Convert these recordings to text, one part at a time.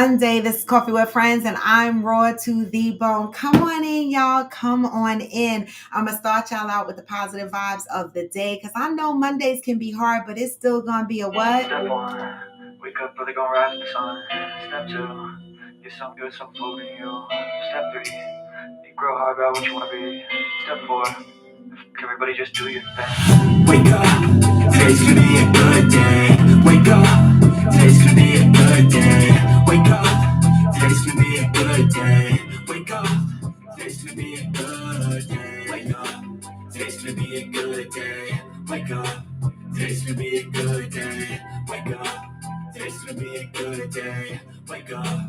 Monday. This is Coffee with Friends, and I'm raw to the bone. Come on in, y'all. Come on in. I'm going to start y'all out with the positive vibes of the day because I know Mondays can be hard, but it's still going to be a what? Step one, wake up early, gonna rise with the sun. Step two, get some good, some food in you. Step three, you grow hard about what you wanna be. Step four, everybody just do your thing. Wake up, today's gonna be a good day. Wake up, today's gonna be a good day. Wake up, today's gonna be a good day. Wake up, today's gonna be a good day. Wake up, today's gonna be a good day. Wake up, today's gonna be a good day. Wake up, today's gonna be a good day. Wake up,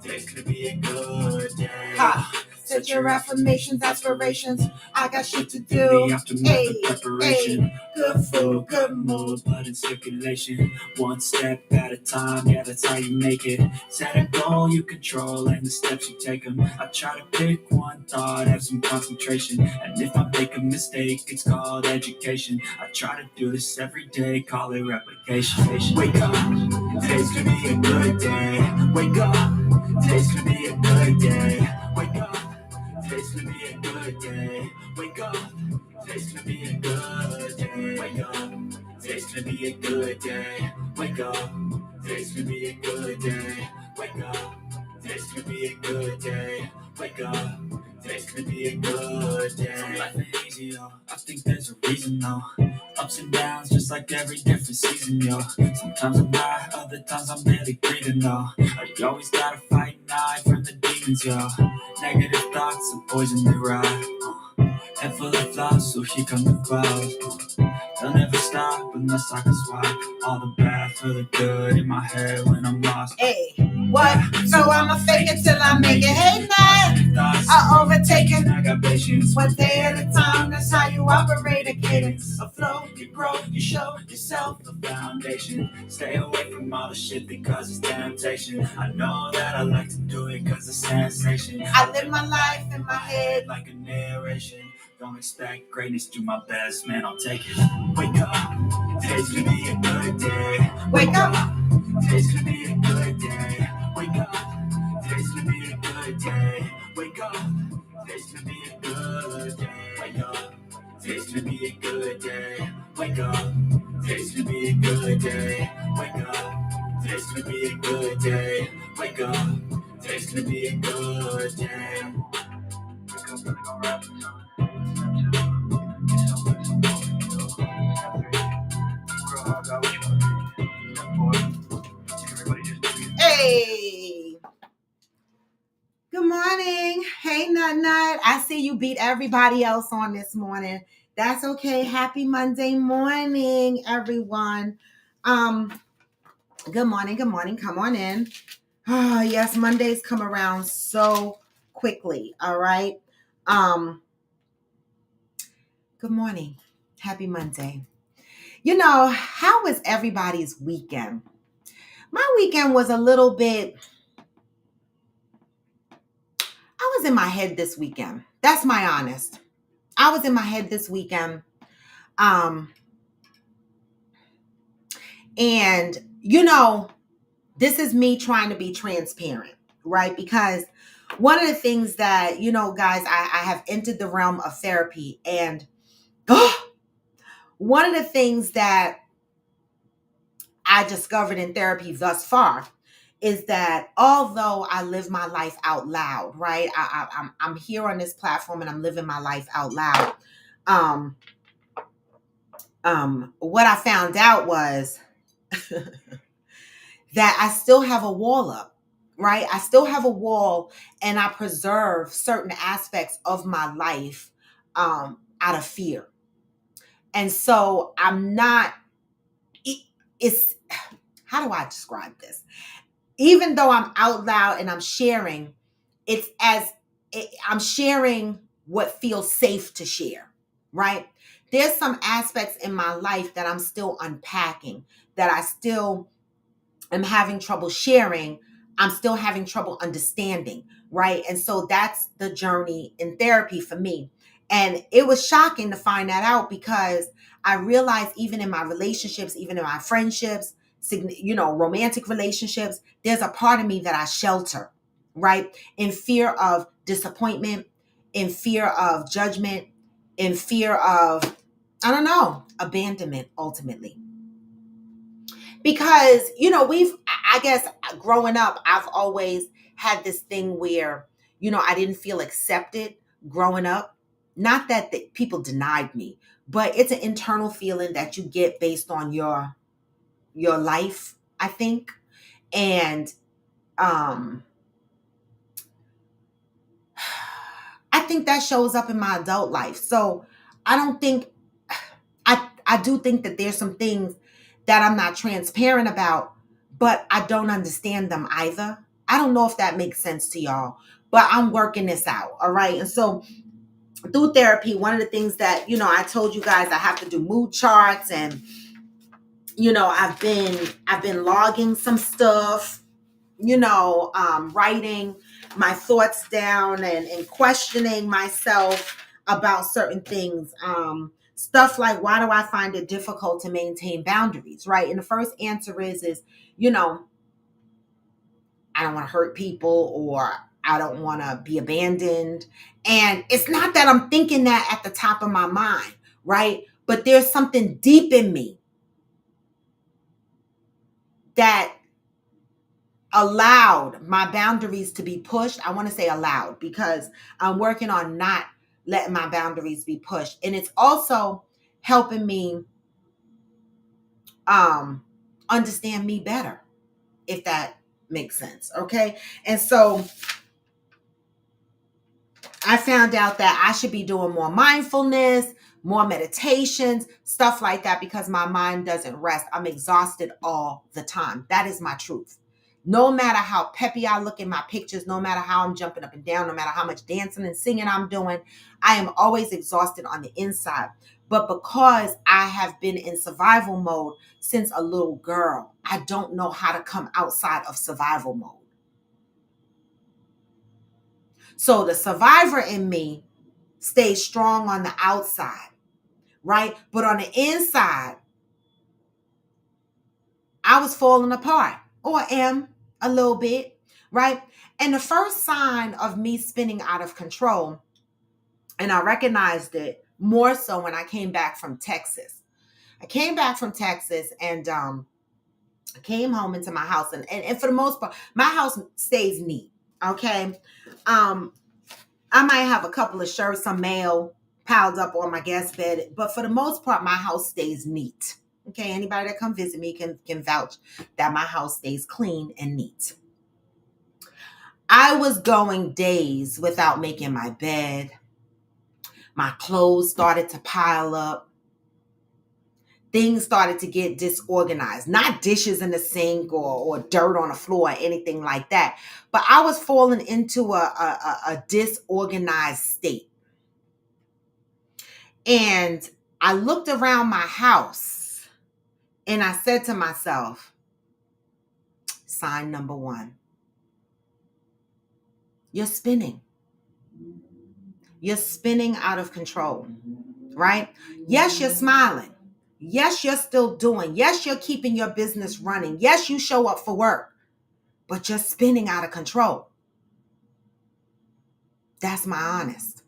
today's gonna be a good day. Ha. Set your affirmations, aspirations. I got shit to do. Hey, preparation. Good food, good mood, blood in circulation. One step at a time, yeah, that's how you make it. Set a goal you control and the steps you take them. I try to pick one thought, have some concentration. And if I make a mistake, it's called education. I try to do this every day, call it replication. Wake up, today's gonna be a good day. Wake up, today's gonna be a good day. Wake up, today's gonna be a good day. Wake up, today's gonna be a good day. Wake up, today's gonna be a good day. Wake up, today's gonna be a good day. Wake up, today's gonna be a good day. Wake up, today's gonna be a good day. Some life ain't easy, yo. I think there's a reason, though. Ups and downs, just like every different season, yo. Sometimes I'm high, other times I'm barely breathing, though. You always gotta fight and hide from the demons, yo. Negative thoughts are poison they ride. Head full of flies, so here come the clouds. They'll never stop unless I can swap all the bad for the good in my head when I'm lost. Hey, what? So I'ma fake it till I make it. Hey, night. I overtake it. I got patience. One day at a time, that's how you operate a cadence. A flow, you grow, you show yourself the foundation. Stay away from all the shit because it's temptation. I know that I like to do it cause it's sensation. I live my life in my head like a narration. Don't expect greatness, do my best, man, I'll take it. Wake up, today's gonna be a good day. Wake up, today's gonna be a good day. Wake up, today's gonna be a good day. Wake up, today's gonna be a good day. Wake up, today's gonna be a good day. Wake up, today's gonna be a good day. Wake up, today's gonna be a good day. Wake up, today's gonna be a good day. Wake up, really gonna rap the sun. hey. Good morning. Hey, Nut Nut. I see you beat everybody else on this morning. That's okay. Happy Monday morning, everyone. Good morning. Good morning. Come on in. Oh, yes, Mondays come around so quickly. All right. Good morning. Happy Monday. You know, how was everybody's weekend? My weekend was a little bit, I was in my head this weekend. That's my honest. I was in my head this weekend. And, you know, this is me trying to be transparent, right? Because one of the things that, you know, guys, I have entered the realm of therapy. And one of the things that I discovered in therapy thus far is that although I live my life out loud, right? I'm here on this platform and I'm living my life out loud. What I found out was that I still have a wall up, right? I still have a wall and I preserve certain aspects of my life out of fear. And so I'm not, it's, how do I describe this? Even though I'm out loud and I'm sharing, I'm sharing what feels safe to share, right? There's some aspects in my life that I'm still unpacking, that I still am having trouble sharing. I'm still having trouble understanding, right? And so that's the journey in therapy for me. And it was shocking to find that out because I realized even in my relationships, even in my friendships, romantic relationships, there's a part of me that I shelter, right? In fear of disappointment, in fear of judgment, in fear of, I don't know, abandonment ultimately. Because, I guess growing up, I've always had this thing where, I didn't feel accepted growing up. Not that people denied me, but it's an internal feeling that you get based on your life, I think. And I think that shows up in my adult life. So I don't think I do think that there's some things that I'm not transparent about, but I don't understand them either. I don't know if that makes sense to y'all, but I'm working this out. All right. And so through therapy, one of the things that, I told you guys, I have to do mood charts, and, I've been logging some stuff, writing my thoughts down, and questioning myself about certain things. Stuff like, why do I find it difficult to maintain boundaries, right? And the first answer is, I don't want to hurt people, or I don't want to be abandoned. And it's not that I'm thinking that at the top of my mind, right? But there's something deep in me that allowed my boundaries to be pushed. I want to say allowed, because I'm working on not letting my boundaries be pushed. And it's also helping me understand me better, if that makes sense. Okay. And so I found out that I should be doing more mindfulness, more meditations, stuff like that, because my mind doesn't rest. I'm exhausted all the time. That is my truth. No matter how peppy I look in my pictures, no matter how I'm jumping up and down, no matter how much dancing and singing I'm doing, I am always exhausted on the inside. But because I have been in survival mode since a little girl, I don't know how to come outside of survival mode. So the survivor in me stays strong on the outside, right? But on the inside, I was falling apart, or am a little bit, right? And the first sign of me spinning out of control, and I recognized it more so when I came back from Texas. I came back from Texas, and I came home into my house, and for the most part, my house stays neat. Okay. I might have a couple of shirts, some mail piled up on my guest bed, but for the most part, my house stays neat. Okay, anybody that come visit me can vouch that my house stays clean and neat. I was going days without making my bed. My clothes started to pile up. Things started to get disorganized. Not dishes in the sink or dirt on the floor or anything like that. But I was falling into a disorganized state. And I looked around my house and I said to myself, sign number one, you're spinning. You're spinning out of control, right? Yes, you're smiling. Yes, you're still doing. Yes, you're keeping your business running. Yes, you show up for work, but you're spinning out of control. That's my honest.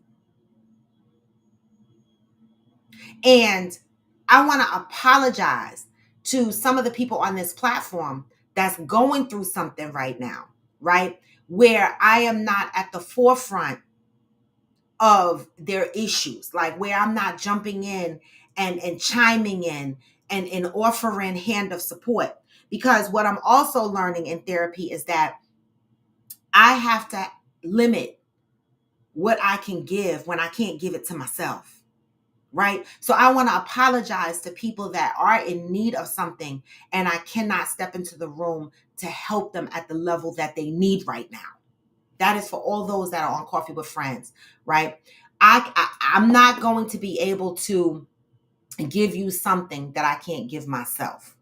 And I want to apologize to some of the people on this platform that's going through something right now, right? Where I am not at the forefront of their issues, like where I'm not jumping in and chiming in and offering hand of support. Because what I'm also learning in therapy is that I have to limit what I can give when I can't give it to myself. Right? So I want to apologize to people that are in need of something and I cannot step into the room to help them at the level that they need right now. That is for all those that are on Coffee with Friends, right? I'm not going to be able to give you something that I can't give myself.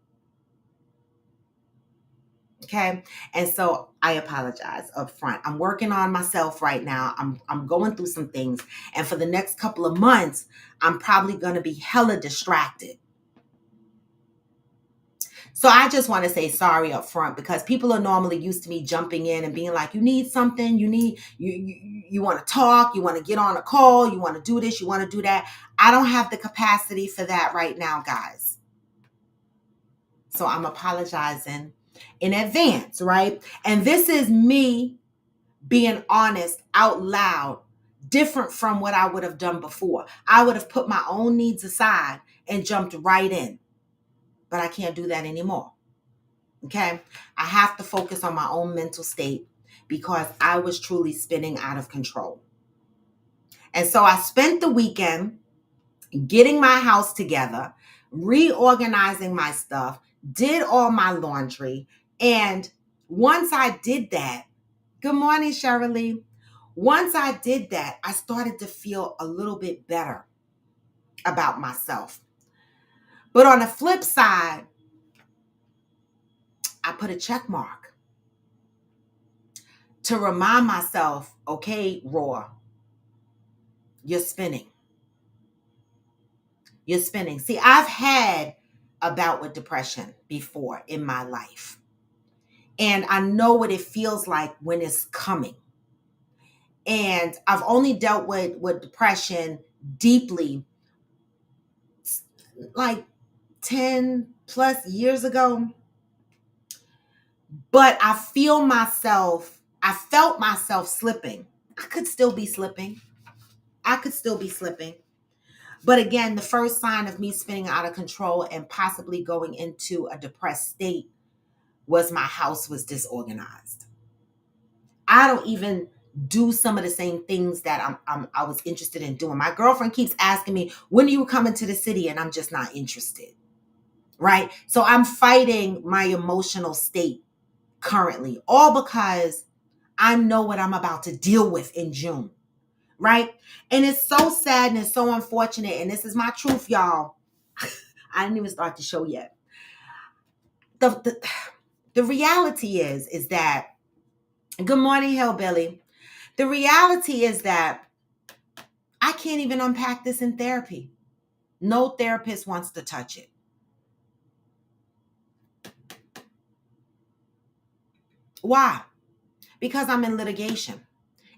Okay. And so I apologize up front. I'm working on myself right now. I'm going through some things. And for the next couple of months, I'm probably going to be hella distracted. So I just want to say sorry up front, because people are normally used to me jumping in and being like, you need something, you want to talk, you want to get on a call, you want to do this, you want to do that. I don't have the capacity for that right now, guys. So I'm apologizing in advance, right? And this is me being honest out loud, different from what I would have done before. I would have put my own needs aside and jumped right in, but I can't do that anymore. Okay. I have to focus on my own mental state, because I was truly spinning out of control. And so I spent the weekend getting my house together, reorganizing my stuff, did all my laundry. And once I did that, good morning, Shirley. Once I did that, I started to feel a little bit better about myself. But on the flip side, I put a check mark to remind myself, okay, Raw, you're spinning. You're spinning. See, I've had a bout with depression before in my life. And I know what it feels like when it's coming. And I've only dealt with depression deeply like 10 plus years ago. But I felt myself slipping. I could still be slipping. But again, the first sign of me spinning out of control and possibly going into a depressed state was my house was disorganized. I don't even do some of the same things that I was interested in doing. My girlfriend keeps asking me, when are you coming to the city? And I'm just not interested, right? So I'm fighting my emotional state currently, all because I know what I'm about to deal with in June, right? And it's so sad and it's so unfortunate. And this is my truth, y'all. I didn't even start the show yet. The reality is that, good morning, Hillbilly. The reality is that I can't even unpack this in therapy. No therapist wants to touch it. Why? Because I'm in litigation.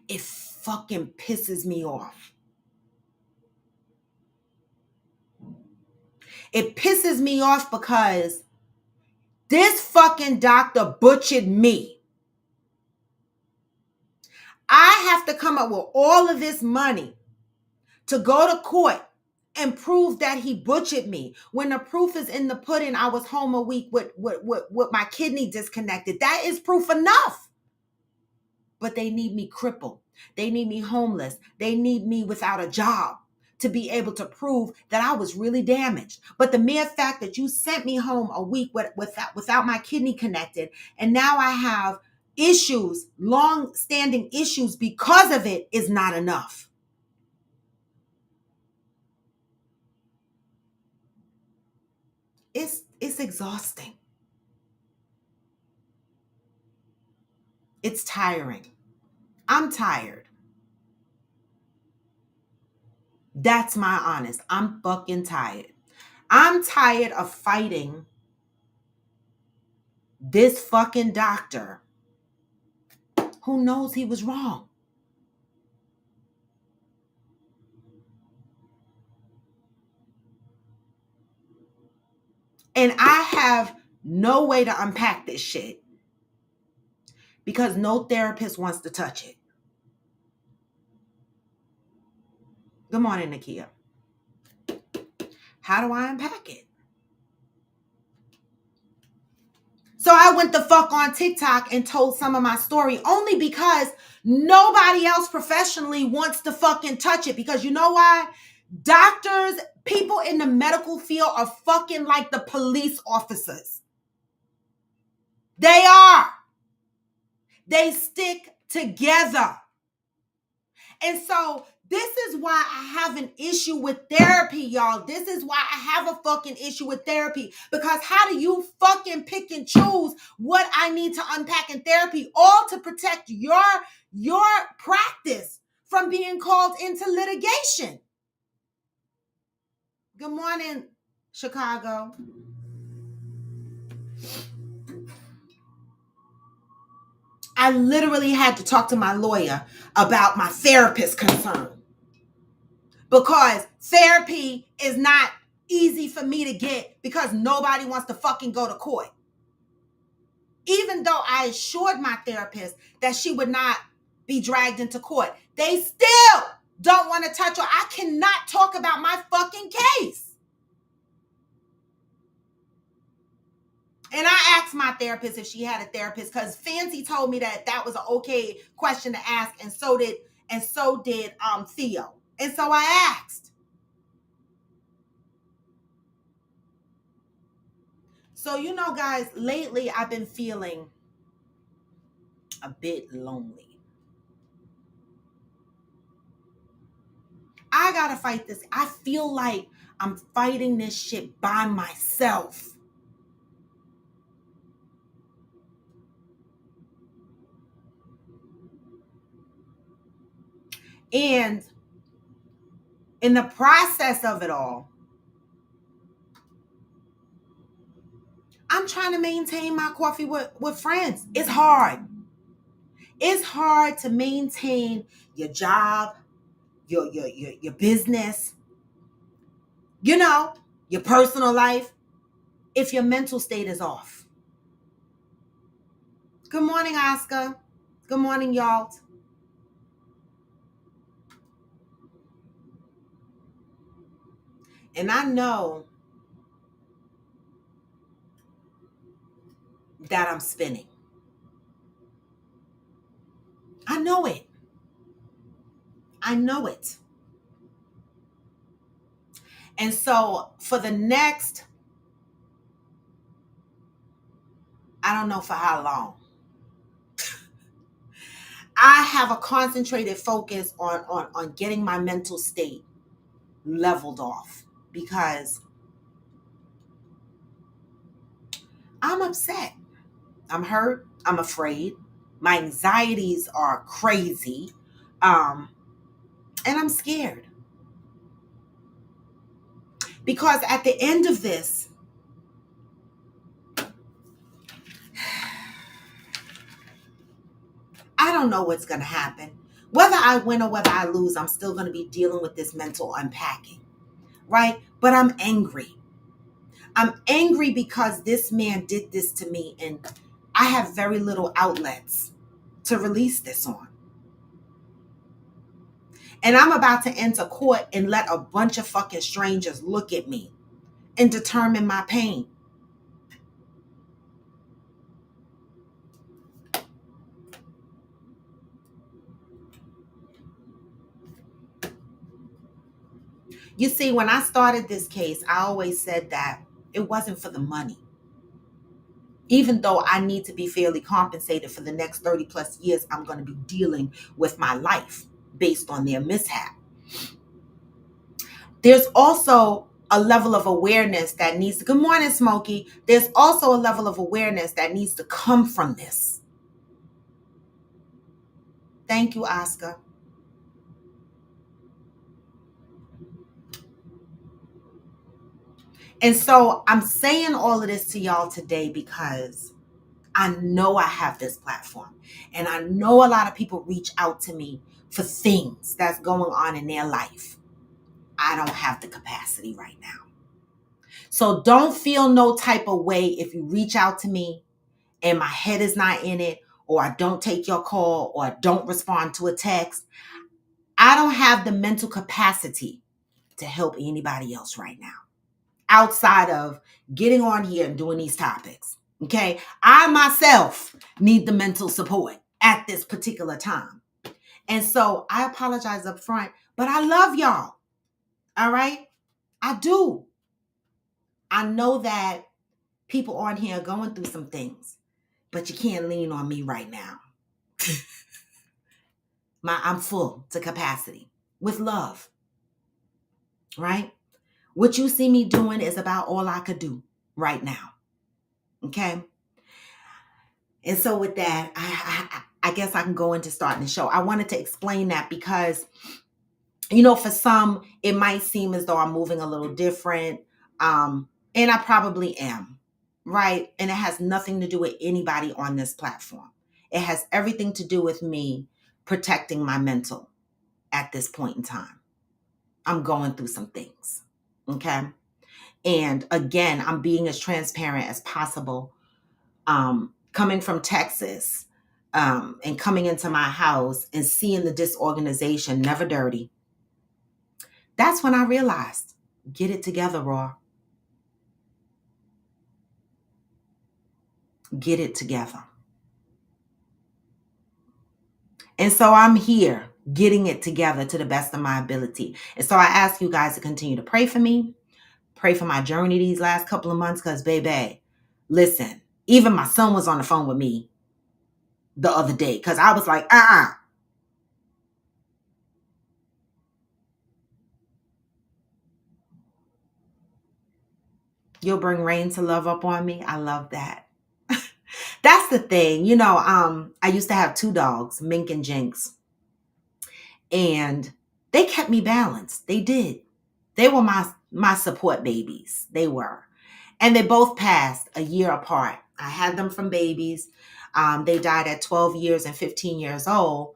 It fucking pisses me off. It pisses me off because this fucking doctor butchered me. I have to come up with all of this money to go to court and prove that he butchered me. When the proof is in the pudding, I was home a week with my kidney disconnected. That is proof enough. But they need me crippled. They need me homeless. They need me without a job to be able to prove that I was really damaged. But the mere fact that you sent me home a week without my kidney connected, and now I have issues, long-standing issues because of it, is not enough. It's exhausting. It's tiring. I'm tired. That's my honest. I'm fucking tired. I'm tired of fighting this fucking doctor who knows he was wrong. And I have no way to unpack this shit because no therapist wants to touch it. Good morning, Nakia. How do I unpack it? So I went the fuck on TikTok and told some of my story only because nobody else professionally wants to fucking touch it. Because you know why? Doctors, people in the medical field are fucking like the police officers. They are. They stick together. And so this is why I have an issue with therapy, y'all. This is why I have a fucking issue with therapy. Because how do you fucking pick and choose what I need to unpack in therapy, all to protect your practice from being called into litigation? Good morning, Chicago. I literally had to talk to my lawyer about my therapist concern, because therapy is not easy for me to get because nobody wants to fucking go to court. Even though I assured my therapist that she would not be dragged into court, they still don't want to touch her. I cannot talk about my fucking case. And I asked my therapist if she had a therapist, because Fancy told me that was an okay question to ask, and so did Theo. And so I asked. So, guys, lately I've been feeling a bit lonely. I gotta fight this. I feel like I'm fighting this shit by myself. And in the process of it all, I'm trying to maintain my coffee with friends. It's hard. It's hard to maintain your job, your business, your personal life, if your mental state is off. Good morning, Oscar. Good morning, y'all. And I know that I'm spinning. I know it. I know it. And so for the next, I don't know for how long, I have a concentrated focus on getting my mental state leveled off, because I'm upset. I'm hurt. I'm afraid. My anxieties are crazy. And I'm scared. Because at the end of this, I don't know what's going to happen. Whether I win or whether I lose, I'm still going to be dealing with this mental unpacking, right? But I'm angry. I'm angry because this man did this to me, and I have very little outlets to release this on. And I'm about to enter court and let a bunch of fucking strangers look at me and determine my pain. You see, when I started this case, I always said that it wasn't for the money. Even though I need to be fairly compensated for the next 30 plus years, I'm going to be dealing with my life based on their mishap. There's also a level of awareness that needs to, good morning, Smokey. There's also a level of awareness that needs to come from this. Thank you, Oscar. And so I'm saying all of this to y'all today because I know I have this platform, and I know a lot of people reach out to me for things that's going on in their life. I don't have the capacity right now. So don't feel no type of way if you reach out to me and my head is not in it, or I don't take your call, or I don't respond to a text. I don't have the mental capacity to help anybody else right now, outside of getting on here and doing these topics. Okay. I myself need the mental support at this particular time. And so I apologize up front, but I love y'all. All right. I do. I know that people on here are going through some things, but you can't lean on me right now. I'm full to capacity with love. Right. What you see me doing is about all I could do right now. Okay. And so with that, I guess I can go into starting the show. I wanted to explain that because, for some, it might seem as though I'm moving a little different. And I probably am, right? And it has nothing to do with anybody on this platform. It has everything to do with me protecting my mental at this point in time. I'm going through some things. Okay. And again, I'm being as transparent as possible. Coming from Texas, and coming into my house and seeing the disorganization, never dirty. That's when I realized, get it together, Raw. Get it together. And so I'm here getting it together to the best of my ability. And so I ask you guys to continue to pray for me, pray for my journey these last couple of months, because baby, listen, even my son was on the phone with me the other day because I was like, you'll bring rain to love up on me. I love that. That's the thing. I used to have 2 dogs, Mink and Jinx, and they kept me balanced. They did. They were my support babies. They were. And they both passed a year apart. I had them from babies. They died at 12 years and 15 years old.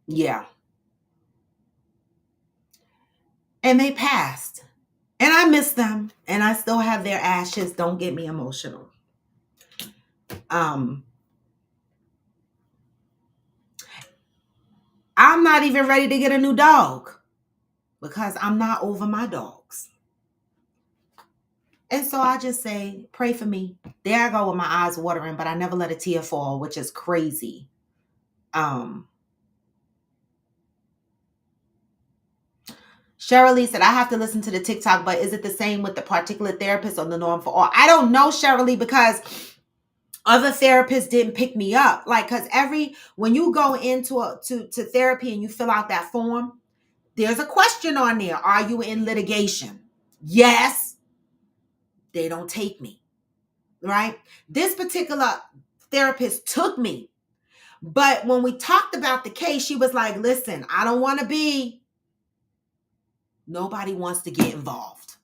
Yeah. And they passed. And I miss them. And I still have their ashes. Don't get me emotional. I'm not even ready to get a new dog because I'm not over my dogs. And so I just say, pray for me. There I go with my eyes watering, but I never let a tear fall, which is crazy. Cheryl Lee said, I have to listen to the TikTok, but is it the same with the particular therapist or the norm for all? I don't know, Cheryl Lee, because other therapists didn't pick me up. Because when you go into to therapy and you fill out that form, there's a question on there. Are you in litigation? Yes. They don't take me, right? This particular therapist took me. But when we talked about the case, she was like, listen, I don't want to be. Nobody wants to get involved.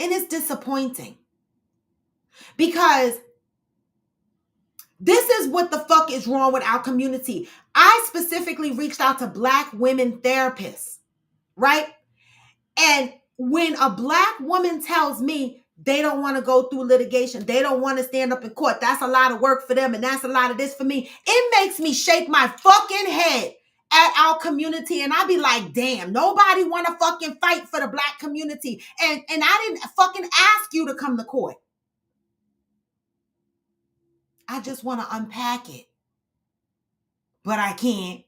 And it's disappointing because this is what the fuck is wrong with our community. I specifically reached out to Black women therapists, right? And when a Black woman tells me they don't want to go through litigation, they don't want to stand up in court, that's a lot of work for them and that's a lot of this for me, it makes me shake my fucking head at our community. And I be like, damn, nobody want to fucking fight for the Black community. And I didn't fucking ask you to come to court. I just want to unpack it. But I can't.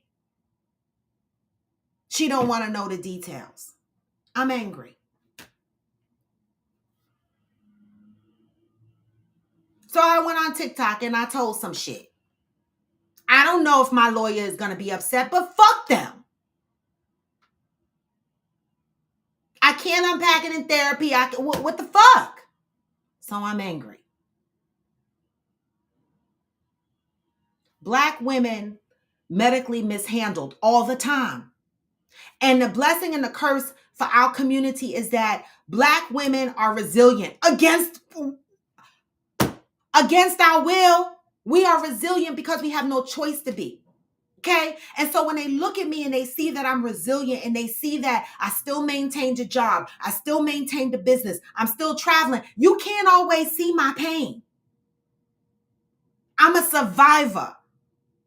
She don't want to know the details. I'm angry. So I went on TikTok and I told some shit. I don't know if my lawyer is going to be upset, but fuck them. I can't unpack it in therapy. What the fuck? So I'm angry. Black women medically mishandled all the time. And the blessing and the curse for our community is that Black women are resilient against our will. We are resilient because we have no choice to be. Okay. And so when they look at me and they see that I'm resilient and they see that I still maintained a job, I still maintained a business, I'm still traveling, you can't always see my pain. I'm a survivor.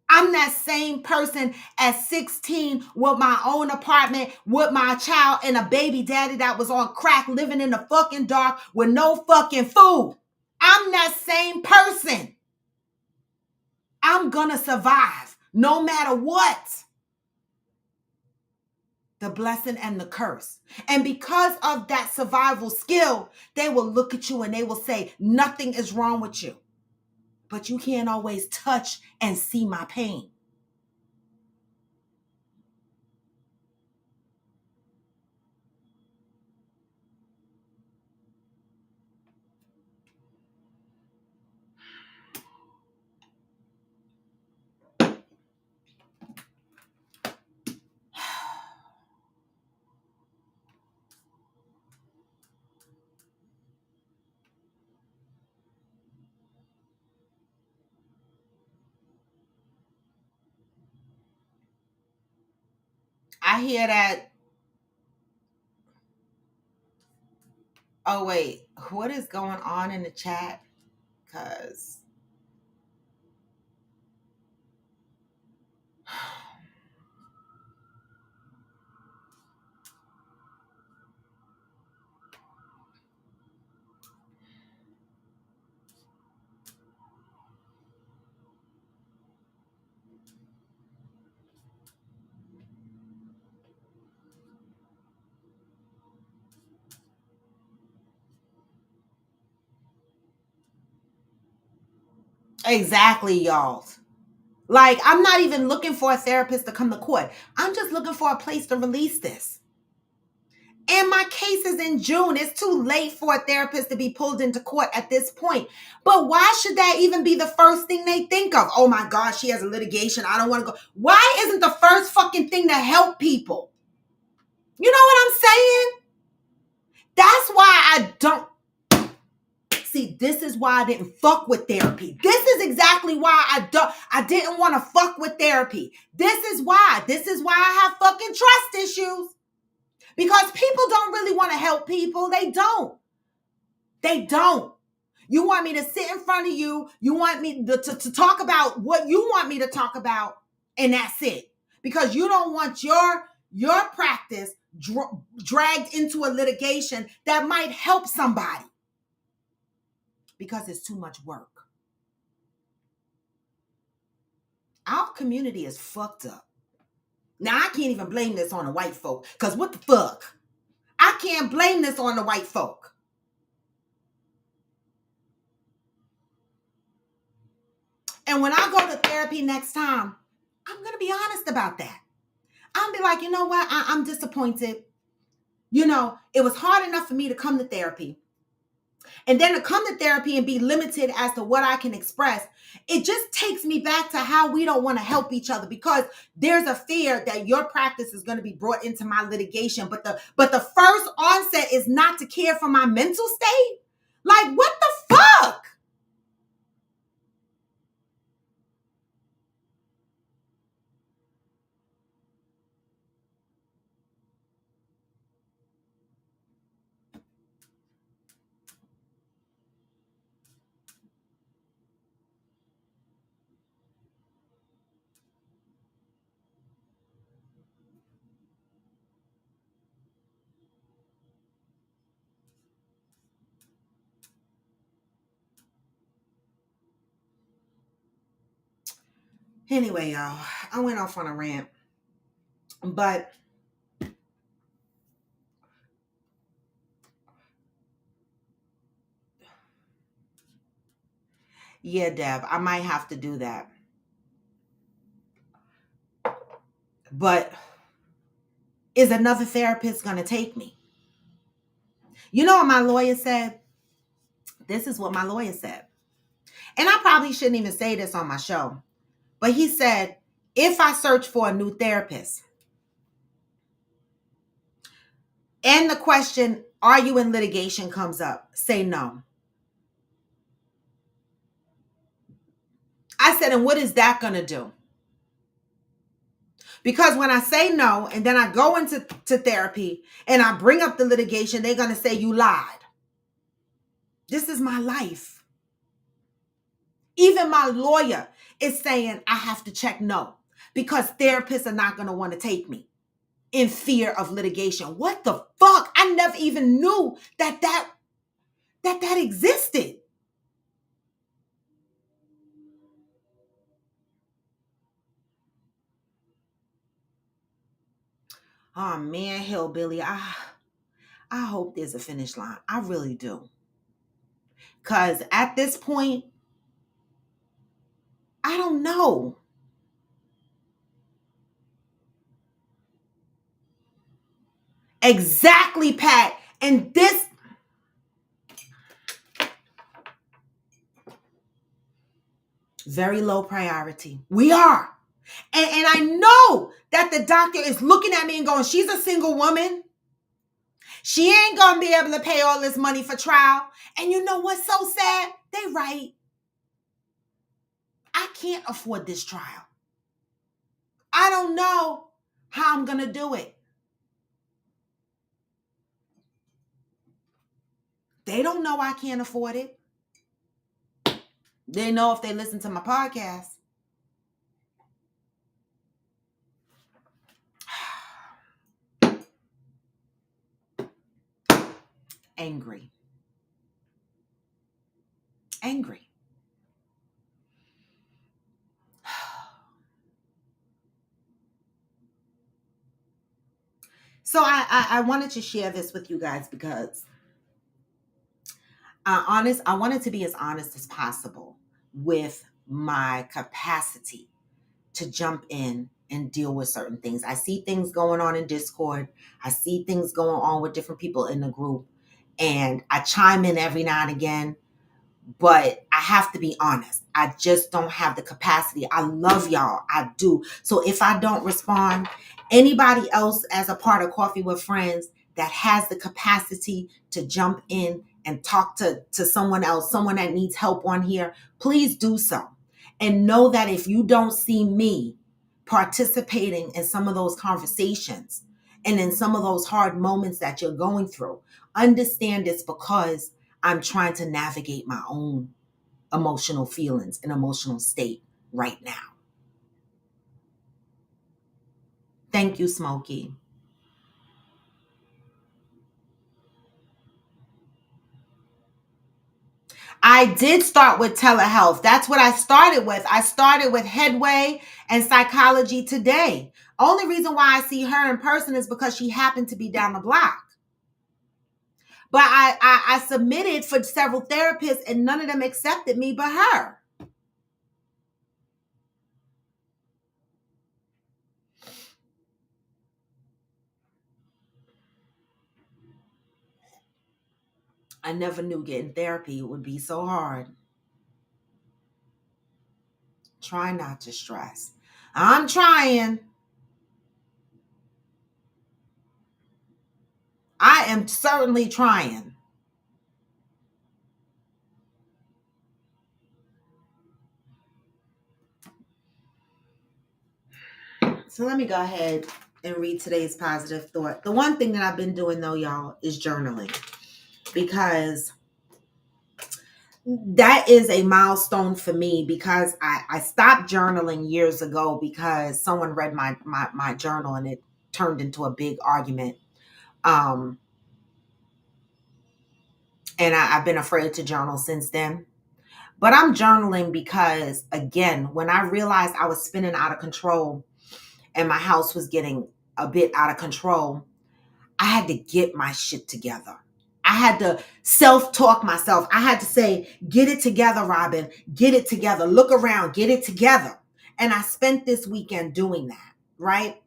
I'm that same person at 16 with my own apartment, with my child and a baby daddy that was on crack, living in the fucking dark with no fucking food. I'm that same person. I'm gonna survive no matter what. The blessing and the curse. And because of that survival skill, they will look at you and they will say, nothing is wrong with you. But you can't always touch and see my pain. I hear that. Oh, wait. What is going on in the chat? Because exactly, y'all. Like, I'm not even looking for a therapist to come to court. I'm just looking for a place to release this. And my case is in June. It's too late for a therapist to be pulled into court at this point. But why should that even be the first thing they think of? Oh my God, she has a litigation. I don't want to go. Why isn't the first fucking thing to help people? You know what I'm saying? That's why I don't. See, this is why I didn't fuck with therapy. This is exactly why I didn't want to fuck with therapy. This is why I have fucking trust issues. Because people don't really want to help people. They don't. They don't. You want me to sit in front of you. You want me to talk about what you want me to talk about, and that's it. Because you don't want your practice dragged into a litigation that might help somebody. Because it's too much work. Our community is fucked up. Now, I can't even blame this on the white folk. Because what the fuck? I can't blame this on the white folk. And when I go to therapy next time, I'm going to be honest about that. I'll be like, you know what? I'm disappointed. You know, it was hard enough for me to come to therapy. And then to come to therapy and be limited as to what I can express, it just takes me back to how we don't want to help each other because there's a fear that your practice is going to be brought into my litigation. But the first onset is not to care for my mental state. Like, what the fuck? Anyway, y'all, I went off on a rant. But yeah, Deb, I might have to do that. But is another therapist going to take me? You know what my lawyer said? This is what my lawyer said. And I probably shouldn't even say this on my show. But he said, if I search for a new therapist and the question, are you in litigation, comes up, say no. I said, and what is that going to do? Because when I say no, and then I go into therapy and I bring up the litigation, they're going to say you lied. This is my life. Even my lawyer is saying I have to check no because therapists are not going to want to take me in fear of litigation. What the fuck? I never even knew that existed. Oh man, hillbilly, I hope there's a finish line. I really do. Because at this point, I don't know. Exactly, Pat. And this, very low priority. We are. And I know that the doctor is looking at me and going, she's a single woman. She ain't going to be able to pay all this money for trial. And you know what's so sad? They right. I can't afford this trial. I don't know. how I'm going to do it. They don't know I can't afford it. They know if they listen to my podcast. Angry. Angry. So I wanted to share this with you guys because I wanted to be as honest as possible with my capacity to jump in and deal with certain things. I see things going on in Discord. I see things going on with different people in the group, and I chime in every now and again. But I have to be honest. I just don't have the capacity. I love y'all. I do. So if I don't respond, anybody else as a part of Coffee with Friends that has the capacity to jump in and talk to someone else, someone that needs help on here, please do so. And know that if you don't see me participating in some of those conversations and in some of those hard moments that you're going through, understand it's because I'm trying to navigate my own emotional feelings and emotional state right now. Thank you, Smokey. I did start with telehealth. That's what I started with. I started with Headway and Psychology Today. Only reason why I see her in person is because she happened to be down the block. But I submitted for several therapists and none of them accepted me but her. I never knew getting therapy would be so hard. Try not to stress. I'm trying. I am certainly trying. So let me go ahead and read today's positive thought. The one thing that I've been doing though, y'all, is journaling, because that is a milestone for me, because I stopped journaling years ago because someone read my journal and it turned into a big argument. And I've been afraid to journal since then. But I'm journaling because, again, when I realized I was spinning out of control and my house was getting a bit out of control, I had to get my shit together. I had to self-talk myself. I had to say, get it together, Robin. Get it together. Look around. Get it together. And I spent this weekend doing that, right?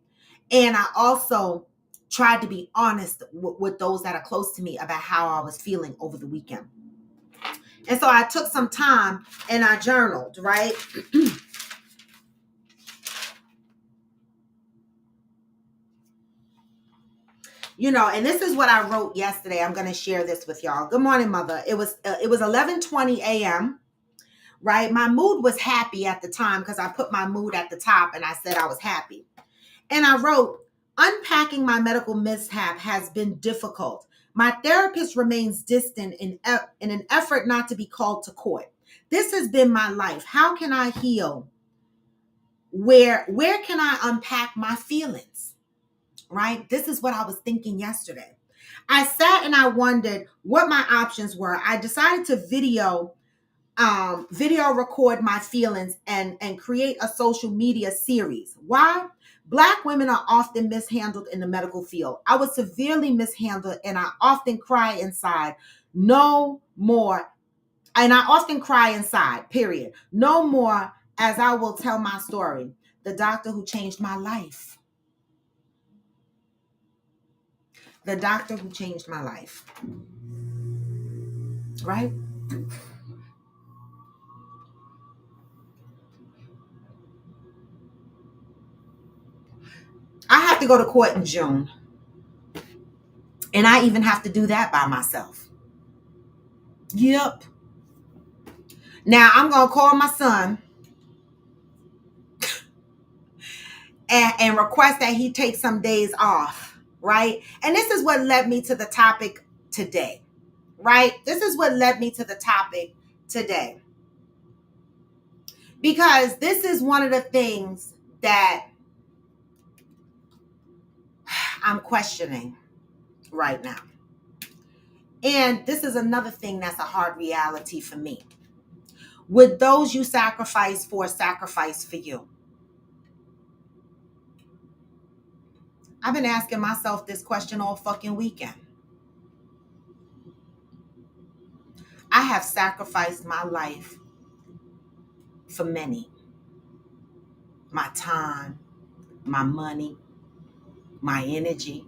And I also tried to be honest with those that are close to me about how I was feeling over the weekend. And so I took some time and I journaled, right? And this is what I wrote yesterday. I'm going to share this with y'all. Good morning, mother. It was 11:20 a.m., right? My mood was happy at the time because I put my mood at the top and I said I was happy. And I wrote, unpacking my medical mishap has been difficult. My therapist remains distant in an effort not to be called to court. This has been my life. How can I heal? Where can I unpack my feelings? Right? This is what I was thinking yesterday. I sat and I wondered what my options were. I decided to video record my feelings and create a social media series. Why? Black women are often mishandled in the medical field. I was severely mishandled and I often cry inside. No more. And I often cry inside, period. No more, as I will tell my story. The doctor who changed my life. The doctor who changed my life. Right? I have to go to court in June. And I even have to do that by myself. Yep. Now I'm going to call my son and request that he take some days off, right? And this is what led me to the topic today, right? This is what led me to the topic today. Because this is one of the things that I'm questioning right now. And this is another thing that's a hard reality for me. Would those you sacrifice for you? I've been asking myself this question all fucking weekend. I have sacrificed my life for many. My time, my money, my energy.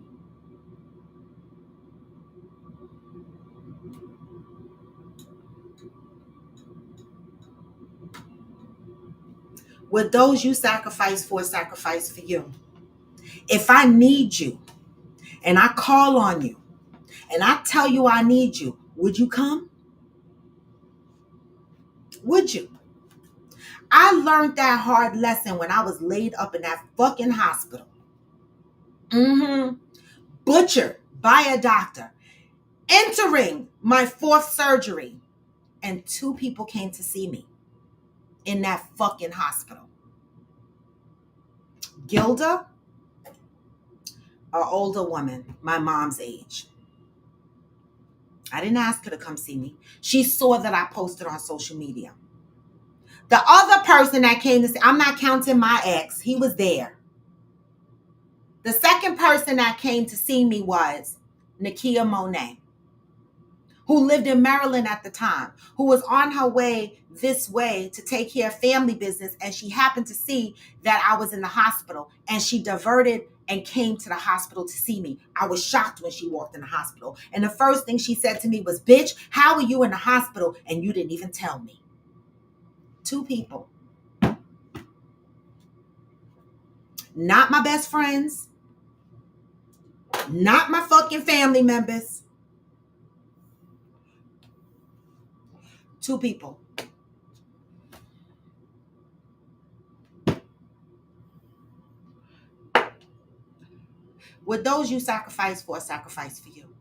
Would those you sacrifice for you? If I need you and I call on you and I tell you I need you, would you come? Would you? I learned that hard lesson when I was laid up in that fucking hospital. Butchered by a doctor. Entering my 4th surgery. And 2 people came to see me in that fucking hospital. Gilda, an older woman, my mom's age. I didn't ask her to come see me. She saw that I posted on social media. The other person that came to see, I'm not counting my ex, he was there. The second person that came to see me was Nakia Monet, who lived in Maryland at the time, who was on her way this way to take care of family business, and she happened to see that I was in the hospital, and she diverted and came to the hospital to see me. I was shocked when she walked in the hospital, and the first thing she said to me was, "Bitch, how are you in the hospital and you didn't even tell me?" 2 people. Not my best friends, not my fucking family members. 2 people. Would those you sacrifice for you?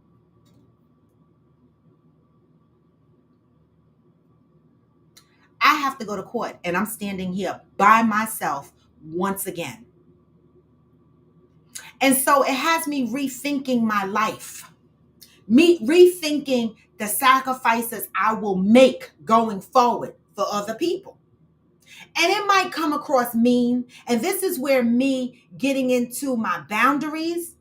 I have to go to court and I'm standing here by myself once again. And so it has me rethinking my life, me rethinking the sacrifices I will make going forward for other people. And it might come across mean, and this is where me getting into my boundaries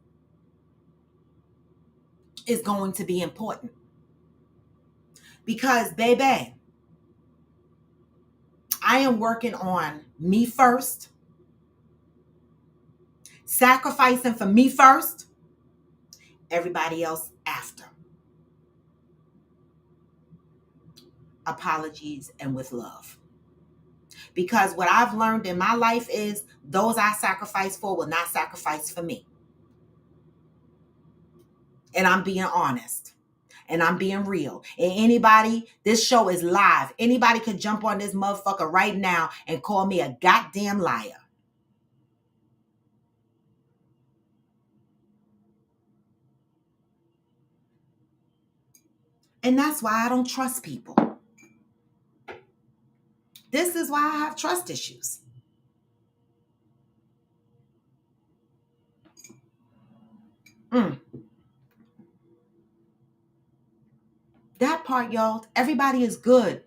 is going to be important. Because, baby, I am working on me first, sacrificing for me first, everybody else after. Apologies and with love. Because what I've learned in my life is those I sacrifice for will not sacrifice for me. And I'm being honest. And I'm being real. And anybody, this show is live. Anybody could jump on this motherfucker right now and call me a goddamn liar. And that's why I don't trust people. This is why I have trust issues. That part, y'all, everybody is good.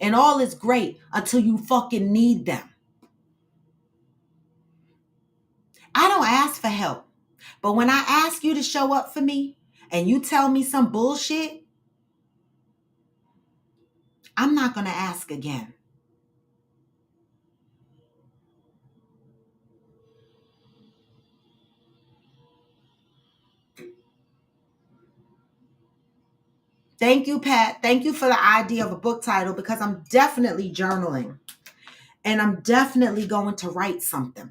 And all is great until you fucking need them. I don't ask for help. But when I ask you to show up for me and you tell me some bullshit, I'm not going to ask again. Thank you, Pat. Thank you for the idea of a book title because I'm definitely journaling and I'm definitely going to write something.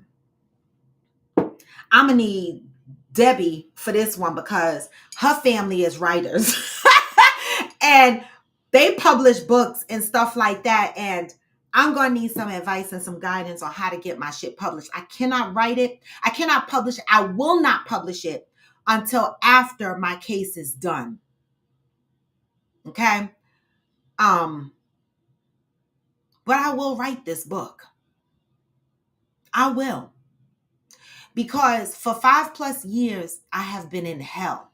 I'm going to need Debbie for this one because her family is writers and they publish books and stuff like that. And I'm going to need some advice and some guidance on how to get my shit published. I cannot write it. I cannot publish it. I will not publish it until after my case is done. Okay? But I will write this book. I will. Because for 5+ years, I have been in hell.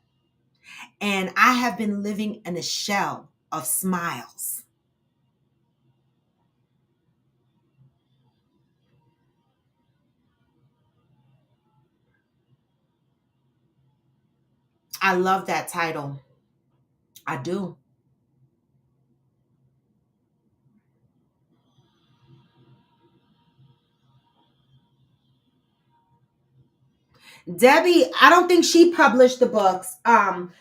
And I have been living in a shell of smiles. I love that title. I do. Debbie, I don't think she published the books.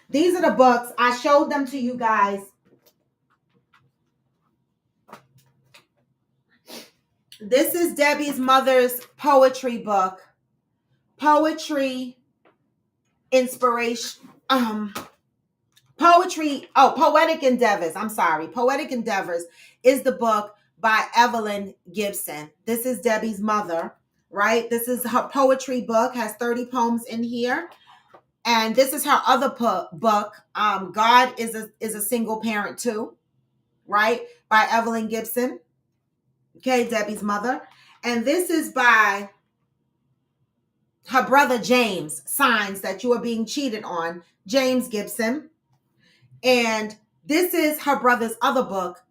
These are the books. I showed them to you guys. This is Debbie's mother's poetry book. Poetry inspiration. Poetic Endeavors. I'm sorry. Poetic Endeavors is the book by Evelyn Gibson. This is Debbie's mother, right? This is her poetry book, has 30 poems in here. And this is her other book, God is a Single Parent Too, right? By Evelyn Gibson. Okay, Debbie's mother. And this is by her brother James, Signs That You Are Being Cheated On, James Gibson. And this is her brother's other book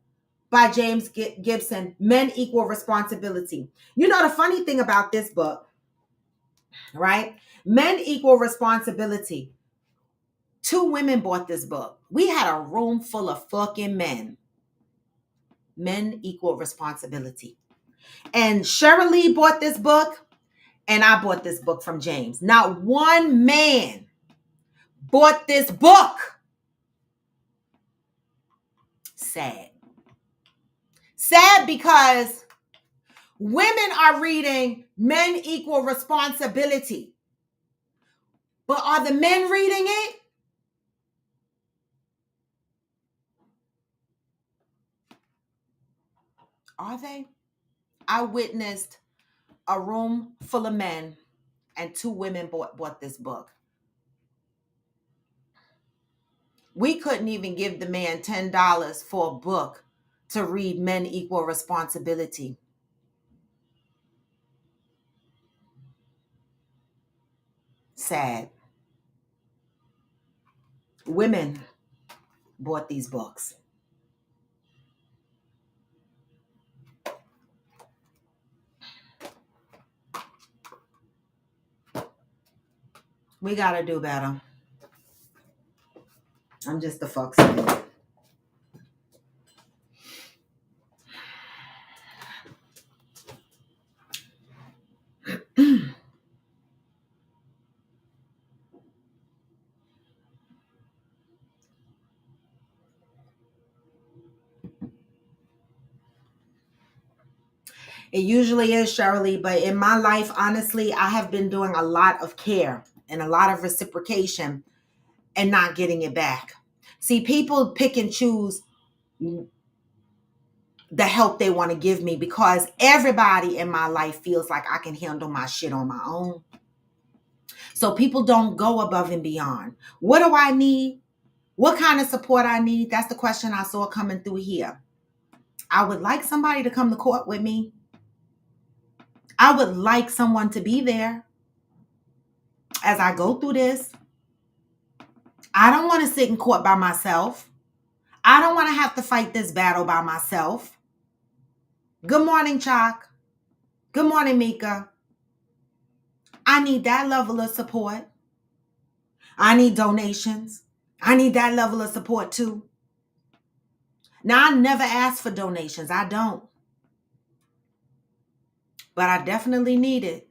by James Gibson, Men Equal Responsibility. You know the funny thing about this book, right? Men Equal Responsibility. 2 women bought this book. We had a room full of fucking men. Men Equal Responsibility. And Shirley bought this book, and I bought this book from James. Not one man bought this book. Sad. Sad because women are reading Men Equal Responsibility. But are the men reading it? Are they? I witnessed a room full of men and 2 women bought this book. We couldn't even give the man $10 for a book to read Men Equal Responsibility. Sad. Women bought these books. We gotta do better. I'm just the fuck saying. It usually is, Shirley, but in my life, honestly, I have been doing a lot of care and a lot of reciprocation and not getting it back. See, people pick and choose the help they want to give me because everybody in my life feels like I can handle my shit on my own. So people don't go above and beyond. What do I need? What kind of support I need? That's the question I saw coming through here. I would like somebody to come to court with me. I would like someone to be there as I go through this. I don't want to sit in court by myself. I don't want to have to fight this battle by myself. Good morning, Chalk. Good morning, Mika. I need that level of support. I need donations. I need that level of support too. Now, I never ask for donations. I don't. But I definitely need it.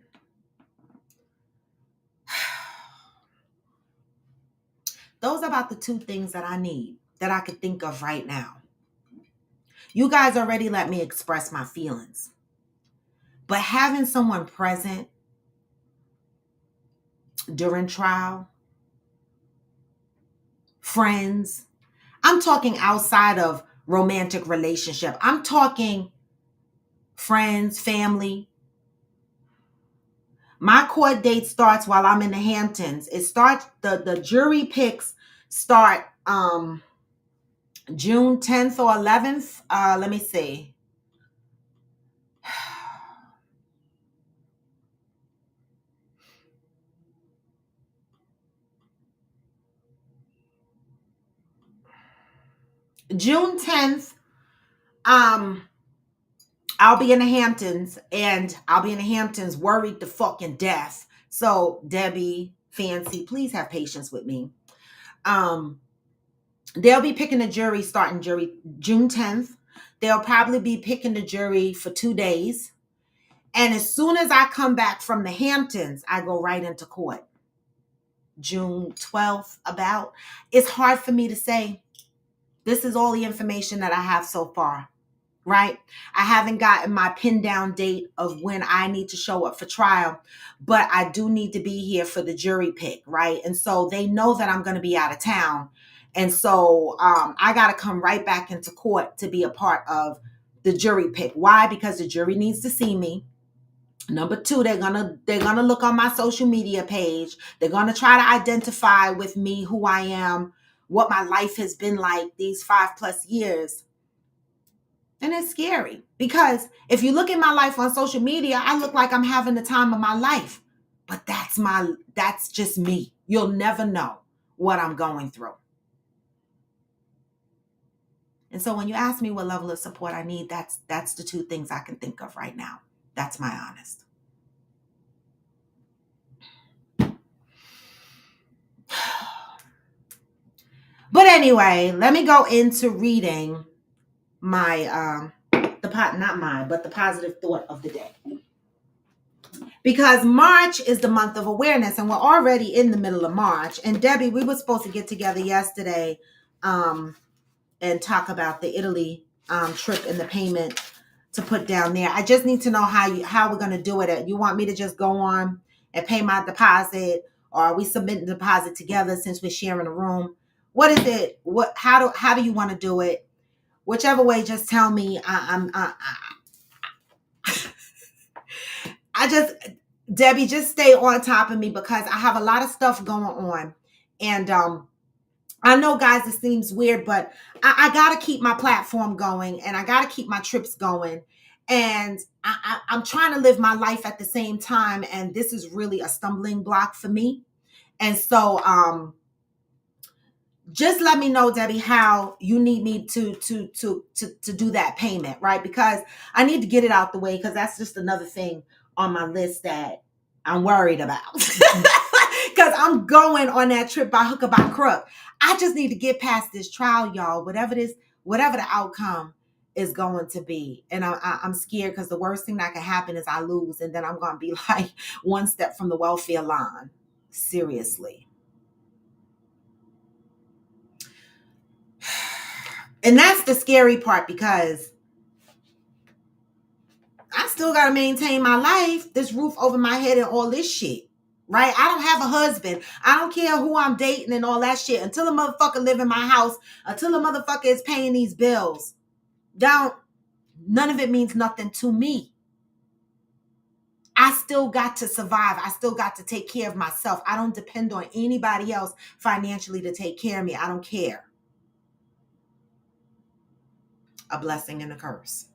Those are about the 2 things that I need that I could think of right now. You guys already let me express my feelings. But having someone present during trial, friends, I'm talking outside of romantic relationship. I'm talking friends, family. My court date starts while I'm in the Hamptons. It starts, the jury picks start June 10th or 11th. Let me see. June 10th, I'll be in the Hamptons, and I'll be in the Hamptons worried to fucking death. So Debbie, Fancy, please have patience with me. They'll be picking the jury starting June 10th. They'll probably be picking the jury for 2 days. And as soon as I come back from the Hamptons, I go right into court. June 12th about. It's hard for me to say. This is all the information that I have so far, right? I haven't gotten my pinned down date of when I need to show up for trial, but I do need to be here for the jury pick, right? And so they know that I'm going to be out of town. And so I got to come right back into court to be a part of the jury pick. Why? Because the jury needs to see me. Number two, they're gonna look on my social media page. They're gonna try to identify with me who I am, what my life has been like these 5+ years. And it's scary because if you look at my life on social media, I look like I'm having the time of my life. But that's just me. You'll never know what I'm going through. And so when you ask me what level of support I need, that's the two things I can think of right now. That's my honest. But anyway, let me go into reading my the positive thought of the day. Because March is the month of awareness, and we're already in the middle of March. And Debbie, we were supposed to get together yesterday and talk about the Italy trip and the payment to put down there. I just need to know how we're going to do it. You want me to just go on and pay my deposit, or are we submitting the deposit together since we're sharing a room? What is it? How do you want to do it? Whichever way, just tell me. Debbie, just stay on top of me because I have a lot of stuff going on. And I know, guys, it seems weird, but I got to keep my platform going, and I got to keep my trips going. And I'm trying to live my life at the same time. And this is really a stumbling block for me. And so just let me know, Debbie, how you need me to do that payment, right? Because I need to get it out the way, because that's just another thing on my list that I'm worried about. Because I'm going on that trip by hook or by crook. I just need to get past this trial, y'all. Whatever the outcome is going to be. And I'm scared because the worst thing that can happen is I lose, and then I'm going to be like one step from the welfare line. Seriously. And that's the scary part, because I still got to maintain my life, this roof over my head and all this shit, right? I don't have a husband. I don't care who I'm dating and all that shit. Until a motherfucker live in my house, until a motherfucker is paying these bills, none of it means nothing to me. I still got to survive. I still got to take care of myself. I don't depend on anybody else financially to take care of me. I don't care. A blessing and a curse.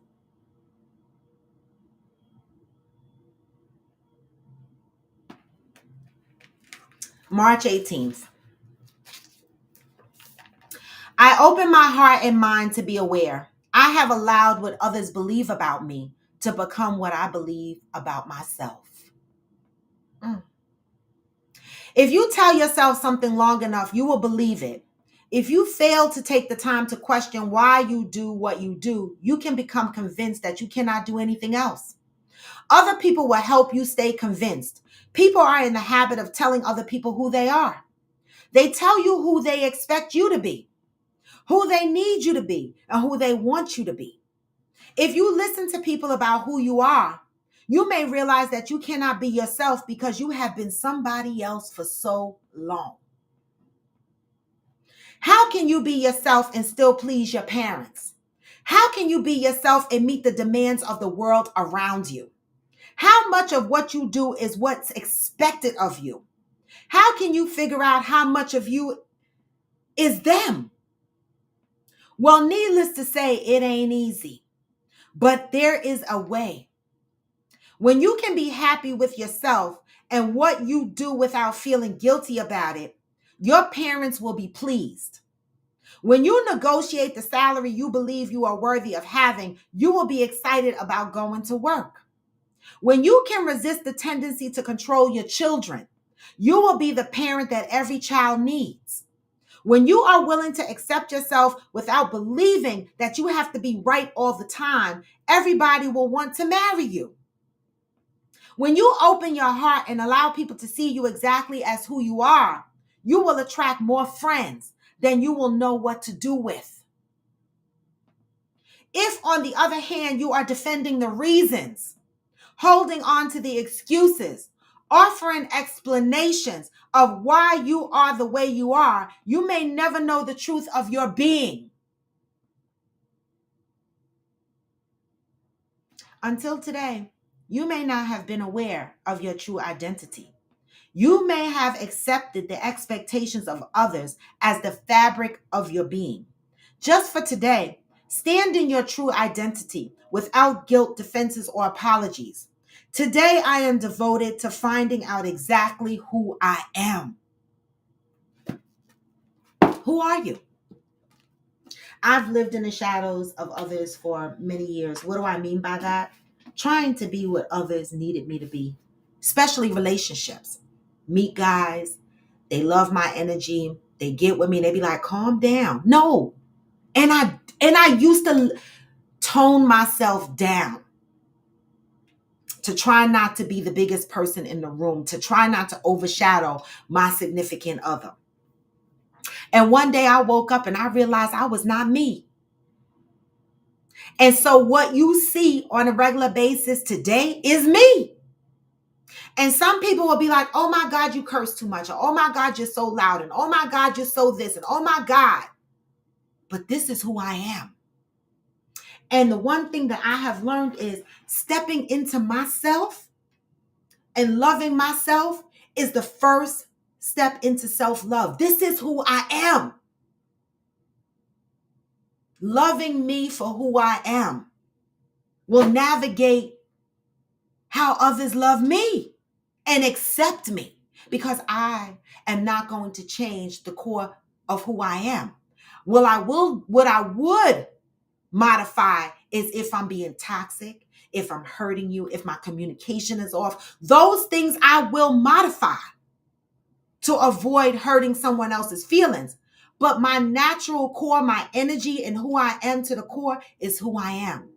March 18th. I open my heart and mind to be aware. I have allowed what others believe about me to become what I believe about myself. If you tell yourself something long enough, you will believe it. If you fail to take the time to question why you do what you do, you can become convinced that you cannot do anything else. Other people will help you stay convinced. People are in the habit of telling other people who they are. They tell you who they expect you to be, who they need you to be, and who they want you to be. If you listen to people about who you are, you may realize that you cannot be yourself because you have been somebody else for so long. How can you be yourself and still please your parents? How can you be yourself and meet the demands of the world around you? How much of what you do is what's expected of you? How can you figure out how much of you is them? Well, needless to say, it ain't easy, but there is a way. When you can be happy with yourself and what you do without feeling guilty about it, your parents will be pleased. When you negotiate the salary you believe you are worthy of having, you will be excited about going to work. When you can resist the tendency to control your children, you will be the parent that every child needs. When you are willing to accept yourself without believing that you have to be right all the time, everybody will want to marry you. When you open your heart and allow people to see you exactly as who you are, you will attract more friends than you will know what to do with. If, on the other hand, you are defending the reasons, holding on to the excuses, offering explanations of why you are the way you are, you may never know the truth of your being. Until today, you may not have been aware of your true identity. You may have accepted the expectations of others as the fabric of your being. Just for today, stand in your true identity without guilt, defenses, or apologies. Today, I am devoted to finding out exactly who I am. Who are you? I've lived in the shadows of others for many years. What do I mean by that? Trying to be what others needed me to be, especially relationships. Meet guys, they love my energy, they get with me, they be like, calm down. No. And I used to tone myself down to try not to be the biggest person in the room, to try not to overshadow my significant other. And one day I woke up and I realized I was not me. And so what you see on a regular basis today is me. And some people will be like, oh my God, you curse too much. Or, oh my God, you're so loud. And oh my God, you're so this. And oh my God. But this is who I am. And the one thing that I have learned is stepping into myself and loving myself is the first step into self-love. This is who I am. Loving me for who I am will navigate how others love me and accept me, because I am not going to change the core of who I am. What I would modify is if I'm being toxic, if I'm hurting you, if my communication is off. Those things I will modify to avoid hurting someone else's feelings. But my natural core, my energy, and who I am to the core is who I am.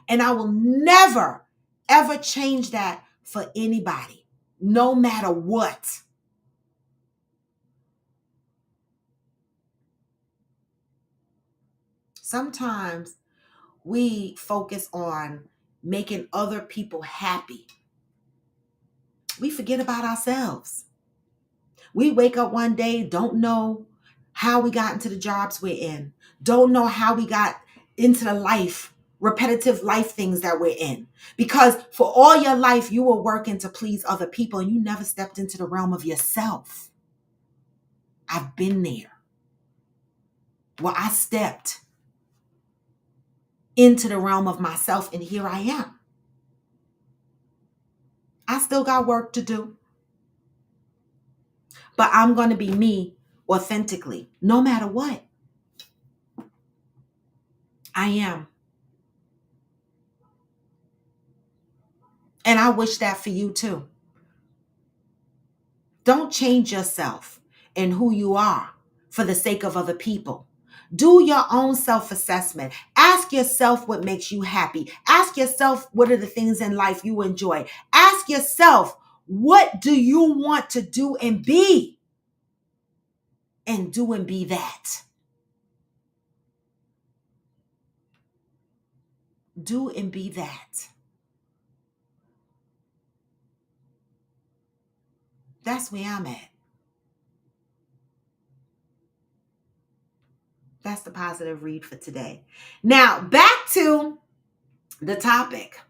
And I will never, ever change that for anybody, no matter what. Sometimes we focus on making other people happy. We forget about ourselves. We wake up one day, don't know how we got into the jobs we're in, don't know how we got into the repetitive life things that we're in. Because for all your life, you were working to please other people and you never stepped into the realm of yourself. I've been there. Well, I stepped into the realm of myself and here I am. I still got work to do, but I'm going to be me authentically, no matter what. I am. And I wish that for you too. Don't change yourself and who you are for the sake of other people. Do your own self-assessment. Ask yourself what makes you happy. Ask yourself what are the things in life you enjoy. Ask yourself, what do you want to do and be? And do and be that. Do and be that. That's where I'm at. That's the positive read for today. Now, back to the topic.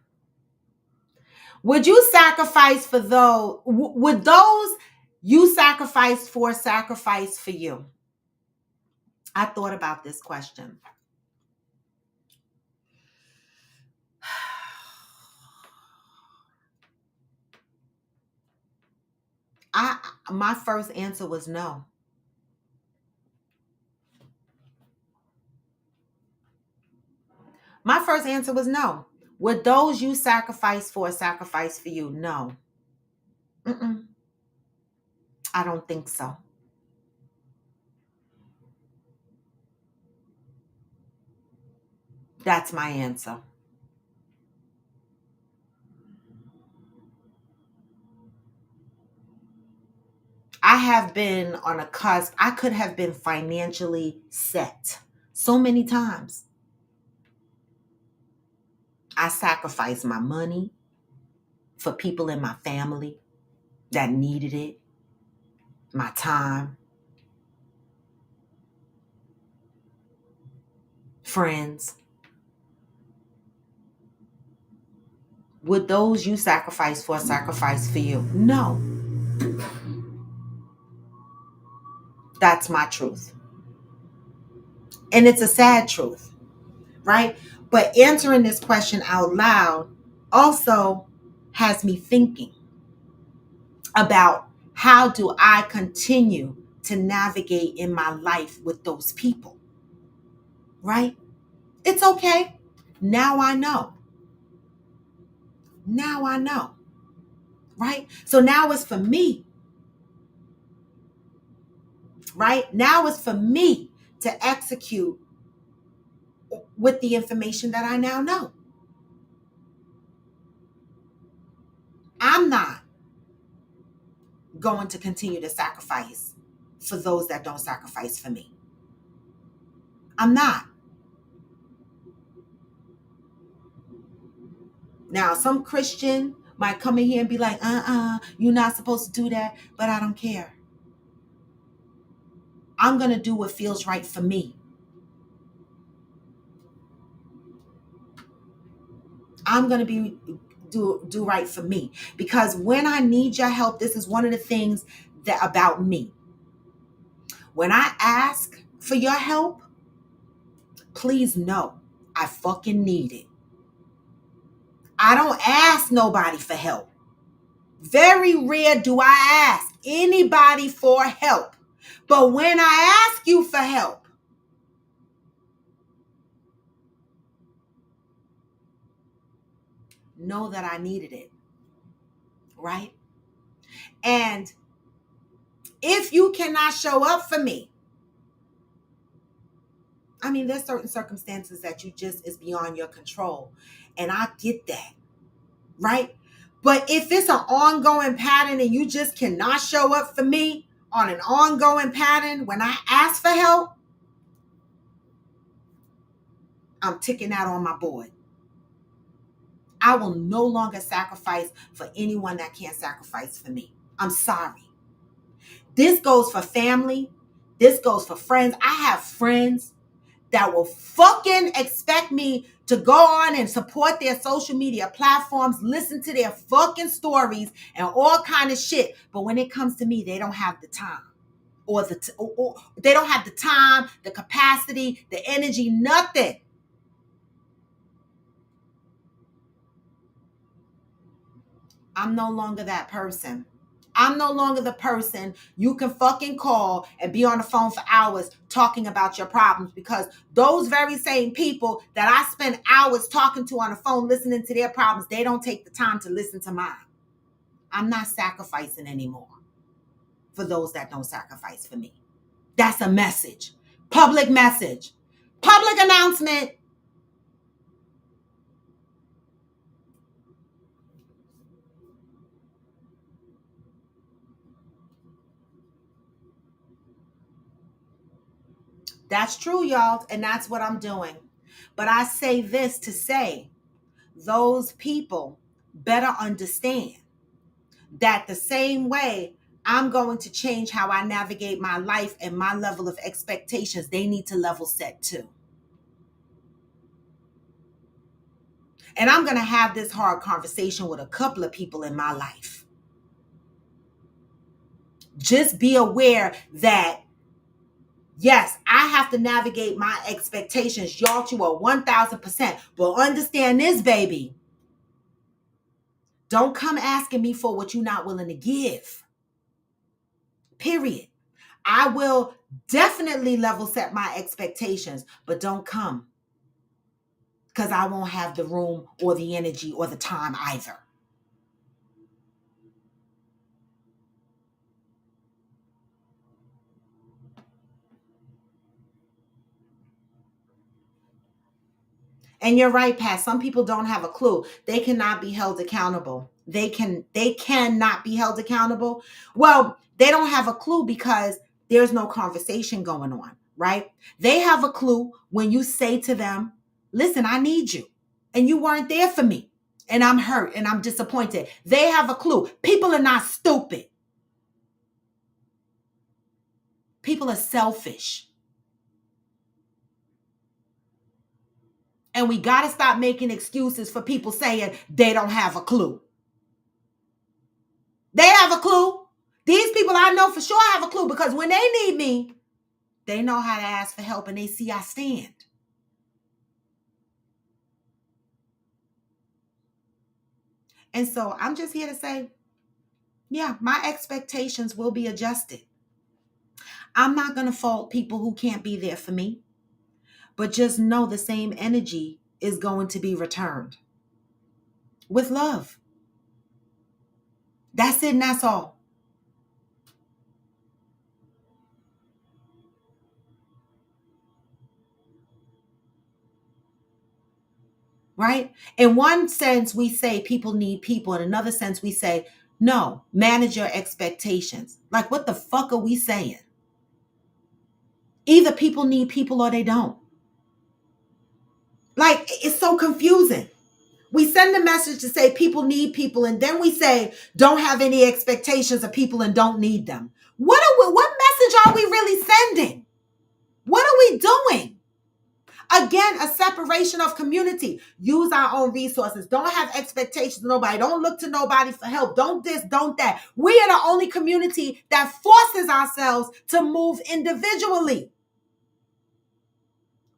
Would you sacrifice for those? Would those you sacrifice for you? I thought about this question. My first answer was no. My first answer was no. Would those you sacrifice for you? No. Mm-mm. I don't think so. That's my answer. I have been on a cusp. I could have been financially set so many times. I sacrificed my money for people in my family that needed it, my time, friends. Would those you sacrifice for you? No. That's my truth. And it's a sad truth, right? But answering this question out loud also has me thinking about how do I continue to navigate in my life with those people, right? It's okay. Now I know. Now I know, right? So now it's for me, right? Now it's for me to execute with the information that I now know. I'm not going to continue to sacrifice for those that don't sacrifice for me. I'm not. Now, some Christian might come in here and be like, you're not supposed to do that, but I don't care. I'm going to do what feels right for me. I'm going to do right for me, because when I need your help, this is one of the things that about me. When I ask for your help, please know I fucking need it. I don't ask nobody for help. Very rare do I ask anybody for help. But when I ask you for help, know that I needed it, right? And if you cannot show up for me, I mean, there's certain circumstances that you just is beyond your control. And I get that, right? But if it's an ongoing pattern and you just cannot show up for me on an ongoing pattern, when I ask for help, I'm ticking out on my board. I will no longer sacrifice for anyone that can't sacrifice for me. I'm sorry. This goes for family. This goes for friends. I have friends that will fucking expect me to go on and support their social media platforms, listen to their fucking stories and all kind of shit. But when it comes to me, they don't have the time or they don't have the time, the capacity, the energy, nothing. I'm no longer that person. I'm no longer the person you can fucking call and be on the phone for hours talking about your problems, because those very same people that I spend hours talking to on the phone listening to their problems, they don't take the time to listen to mine. I'm not sacrificing anymore for those that don't sacrifice for me. That's a message. Public message. Public announcement. That's true, y'all. And that's what I'm doing. But I say this to say, those people better understand that the same way I'm going to change how I navigate my life, and my level of expectations, they need to level set too. And I'm going to have this hard conversation with a couple of people in my life. Just be aware that, yes, I have to navigate my expectations, y'all, to a 1000%. But understand this, baby. Don't come asking me for what you're not willing to give. Period. I will definitely level set my expectations, but don't come, because I won't have the room or the energy or the time either. And you're right, Pat. Some people don't have a clue. They cannot be held accountable. They cannot be held accountable. Well, they don't have a clue because there's no conversation going on, right? They have a clue when you say to them, listen, I need you. And you weren't there for me. And I'm hurt and I'm disappointed. They have a clue. People are not stupid. People are selfish. And we got to stop making excuses for people saying they don't have a clue. They have a clue. These people I know for sure have a clue, because when they need me, they know how to ask for help and they see I stand. And so I'm just here to say, yeah, my expectations will be adjusted. I'm not going to fault people who can't be there for me, but just know the same energy is going to be returned with love. That's it, and that's all. Right? In one sense, we say people need people. In another sense, we say, no, manage your expectations. Like, what the fuck are we saying? Either people need people or they don't. Like, it's so confusing. We send a message to say people need people, and then we say don't have any expectations of people and don't need them. What message are we really sending? What are we doing? Again, a separation of community. Use our own resources. Don't have expectations of nobody. Don't look to nobody for help. Don't this, don't that. We are the only community that forces ourselves to move individually.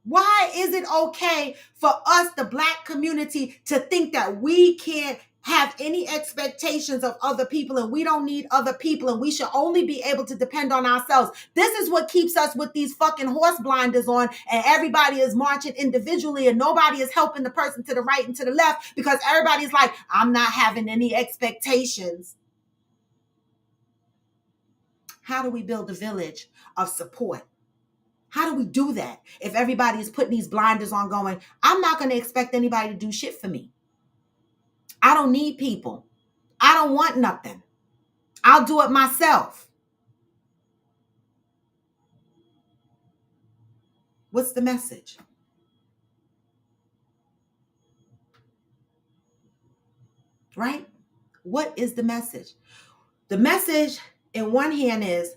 Why is it okay for us, the Black community, to think that we can't have any expectations of other people and we don't need other people and we should only be able to depend on ourselves? This is what keeps us with these fucking horse blinders on, and everybody is marching individually and nobody is helping the person to the right and to the left, because everybody's like, I'm not having any expectations. How do we build a village of support? How do we do that if everybody is putting these blinders on going, I'm not going to expect anybody to do shit for me. I don't need people. I don't want nothing. I'll do it myself. What's the message? Right? What is the message? The message in one hand is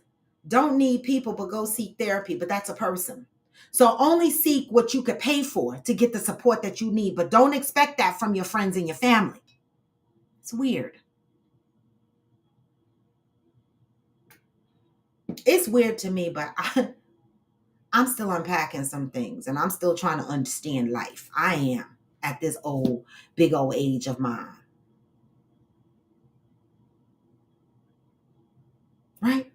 don't need people, but go seek therapy. But that's a person. So only seek what you could pay for to get the support that you need, but don't expect that from your friends and your family. It's weird. It's weird to me, but I'm still unpacking some things and I'm still trying to understand life. I am at this big old age of mine. Right?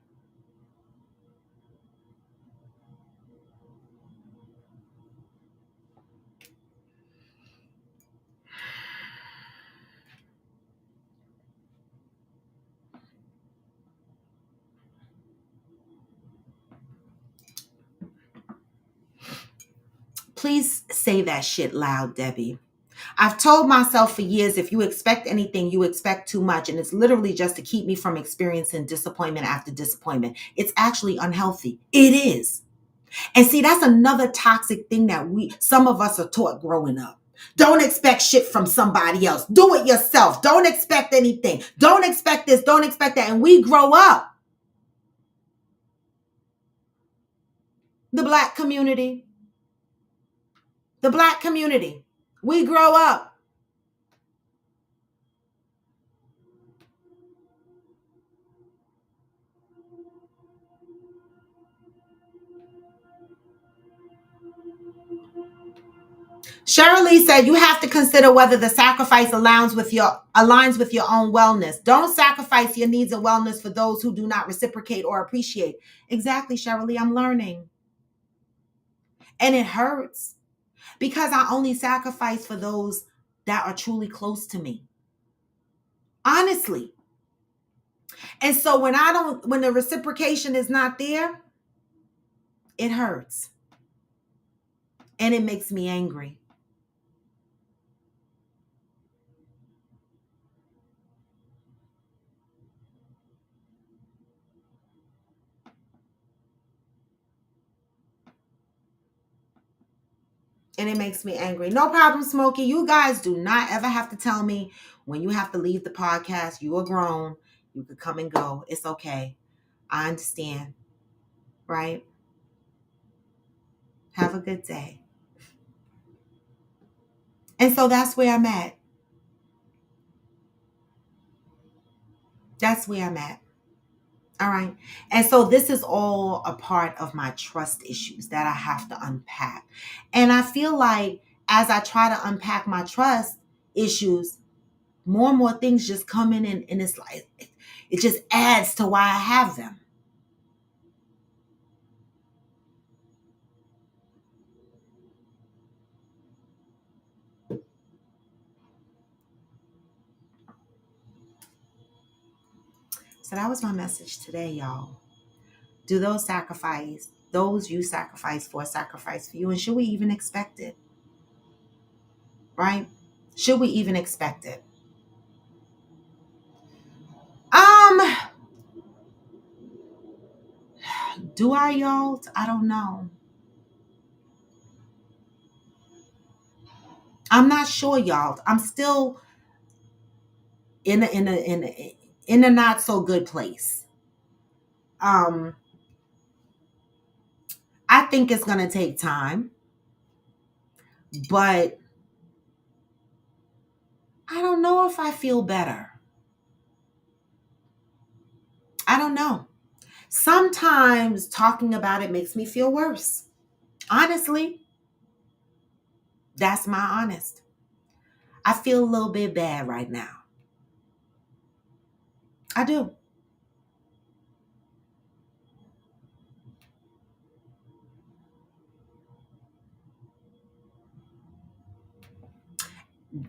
Please say that shit loud, Debbie. I've told myself for years, if you expect anything, you expect too much. And it's literally just to keep me from experiencing disappointment after disappointment. It's actually unhealthy. It is. And see, that's another toxic thing that some of us are taught growing up. Don't expect shit from somebody else. Do it yourself. Don't expect anything. Don't expect this. Don't expect that. And we grow up. The Black community. The Black community. We grow up. Shirley said you have to consider whether the sacrifice aligns with your own wellness. Don't sacrifice your needs and wellness for those who do not reciprocate or appreciate. Exactly, Shirley. I'm learning. And it hurts because I only sacrifice for those that are truly close to me. Honestly. And so when the reciprocation is not there, it hurts. And it makes me angry. And it makes me angry. No problem, Smokey. You guys do not ever have to tell me when you have to leave the podcast. You are grown. You could come and go. It's okay. I understand. Right? Have a good day. And so that's where I'm at. That's where I'm at. All right. And so this is all a part of my trust issues that I have to unpack. And I feel like as I try to unpack my trust issues, more and more things just come in, and it's like it just adds to why I have them. So that was my message today, y'all. Do those you sacrifice for you, and should we even expect it? Right? Should we even expect it? Do I, y'all? I don't know. I'm not sure, y'all. I'm still in a not so good place. I think it's gonna take time, but I don't know if I feel better. I don't know. Sometimes talking about it makes me feel worse. Honestly, that's my honest. I feel a little bit bad right now. I do.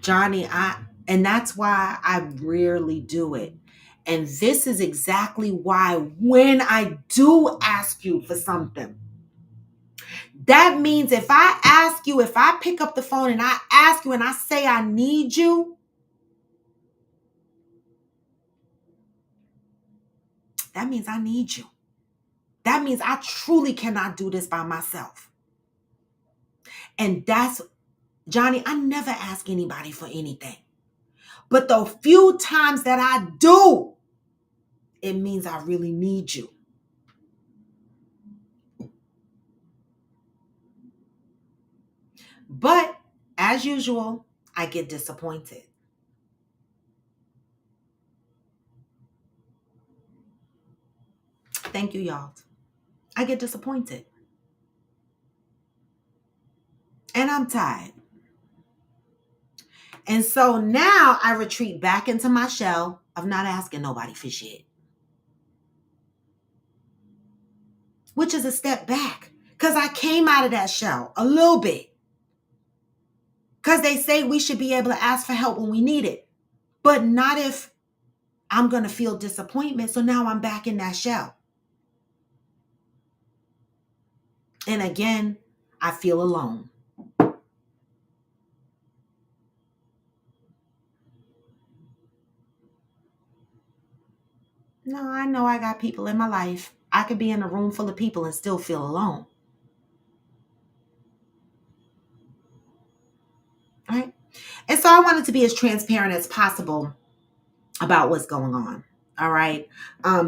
Johnny, and that's why I rarely do it. And this is exactly why when I do ask you for something, that means if I pick up the phone and I ask you and I say I need you, that means I need you. That means I truly cannot do this by myself. And that's, Johnny, I never ask anybody for anything. But the few times that I do, it means I really need you. But as usual, I get disappointed. Thank you, y'all. I get disappointed. And I'm tired. And so now I retreat back into my shell of not asking nobody for shit. Which is a step back. Because I came out of that shell a little bit. Because they say we should be able to ask for help when we need it. But not if I'm going to feel disappointment. So now I'm back in that shell. And again, I feel alone. No, I know I got people in my life. I could be in a room full of people and still feel alone. Right? And so I wanted to be as transparent as possible about what's going on. All right.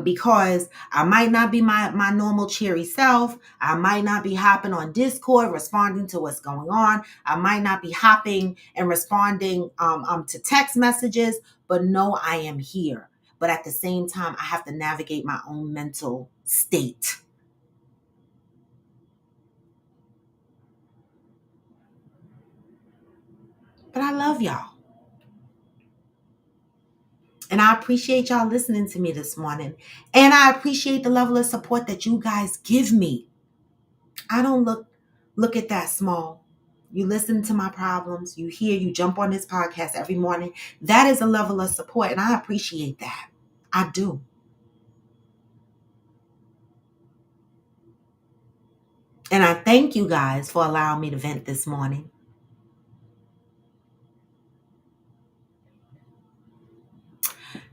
Because I might not be my normal cheery self. I might not be hopping on Discord responding to what's going on. I might not be hopping and responding to text messages, but no, I am here. But at the same time, I have to navigate my own mental state. But I love y'all. And I appreciate y'all listening to me this morning. And I appreciate the level of support that you guys give me. I don't look at that small. You listen to my problems, you jump on this podcast every morning. That is a level of support, and I appreciate that. I do. And I thank you guys for allowing me to vent this morning.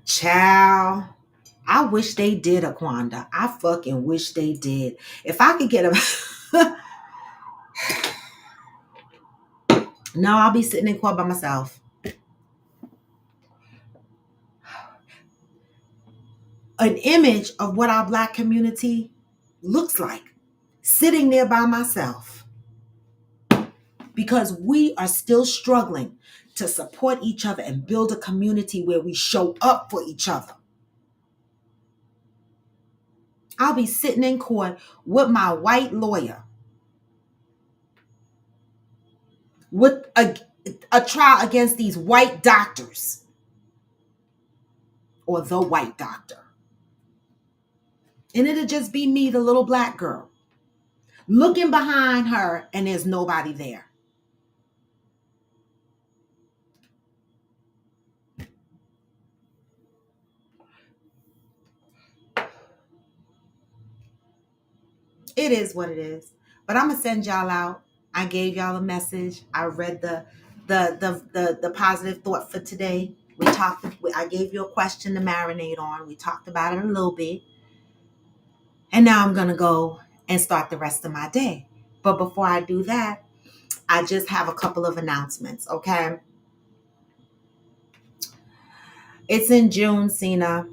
Child, I wish they did, Aquanda. I fucking wish they did. If I could get a no, I'll be sitting in court by myself. An image of what our Black community looks like, sitting there by myself, because we are still struggling to support each other and build a community where we show up for each other. I'll be sitting in court with my white lawyer with a trial against these white doctors, or the white doctor. And it'll just be me, the little Black girl, looking behind her, and there's nobody there. It is what it is. But I'm gonna send y'all out. I gave y'all a message. I read the positive thought for today. I gave you a question to marinate on. We talked about it a little bit. And now I'm gonna go and start the rest of my day. But before I do that, I just have a couple of announcements, okay? It's in June, Cena.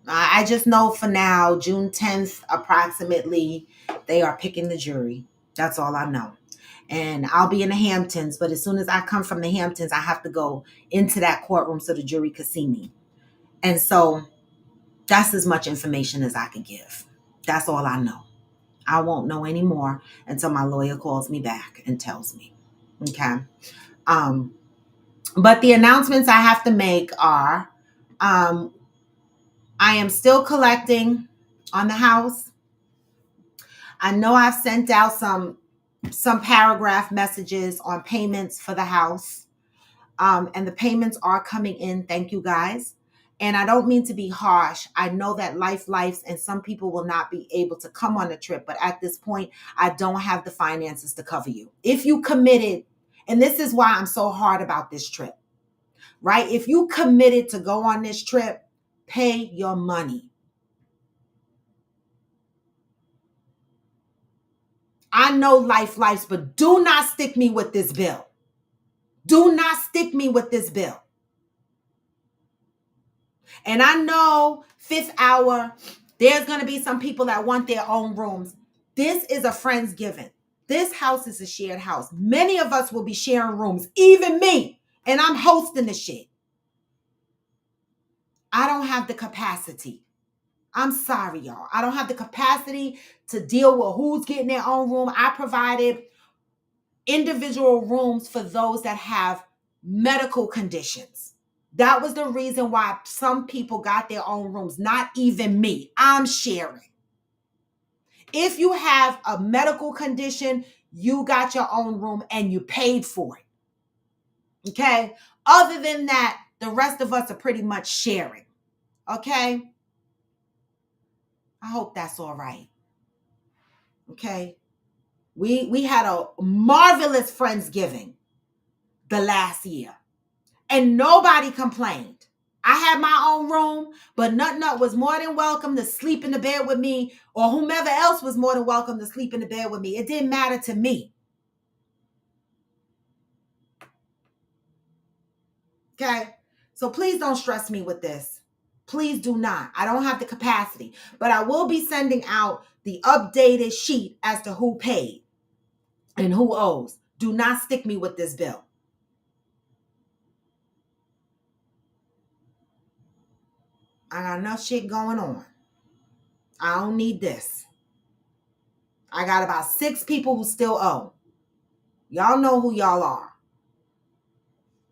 I just know for now, June 10th, approximately, they are picking the jury. That's all I know. And I'll be in the Hamptons, but as soon as I come from the Hamptons, I have to go into that courtroom so the jury could see me. And so that's as much information as I can give. That's all I know. I won't know any more until my lawyer calls me back and tells me. Okay. But the announcements I have to make are, I am still collecting on the house. I know I've sent out some paragraph messages on payments for the house. And the payments are coming in. Thank you guys. And I don't mean to be harsh. I know that lives, and some people will not be able to come on the trip. But at this point, I don't have the finances to cover you. If you committed, and this is why I'm so hard about this trip, right? If you committed to go on this trip, pay your money. I know lives, but do not stick me with this bill. Do not stick me with this bill. And I know 5th hour, there's going to be some people that want their own rooms. This is a Friendsgiving. This house is a shared house. Many of us will be sharing rooms, even me. And I'm hosting the shit. I don't have the capacity. I'm sorry, y'all. I don't have the capacity to deal with who's getting their own room. I provided individual rooms for those that have medical conditions. That was the reason why some people got their own rooms, not even me. I'm sharing. If you have a medical condition, you got your own room and you paid for it. Okay? Other than that, the rest of us are pretty much sharing. Okay? I hope that's all right. Okay? We had a marvelous Friendsgiving the last year, and nobody complained. I had my own room, but Nut was more than welcome to sleep in the bed with me, or whomever else was more than welcome to sleep in the bed with me. It didn't matter to me. Okay? So please don't stress me with this. Please do not. I don't have the capacity. But I will be sending out the updated sheet as to who paid and who owes. Do not stick me with this bill. I got enough shit going on. I don't need this. I got about 6 people who still owe. Y'all know who y'all are.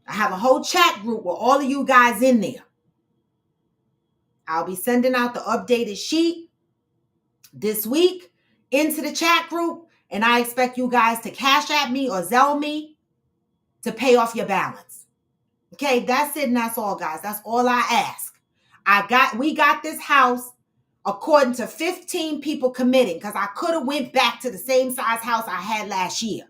I have a whole chat group with all of you guys in there. I'll be sending out the updated sheet this week into the chat group, and I expect you guys to Cash App me or Zelle me to pay off your balance. Okay, that's it, and that's all, guys. That's all I ask. We got this house according to 15 people committing, because I could have went back to the same size house I had last year.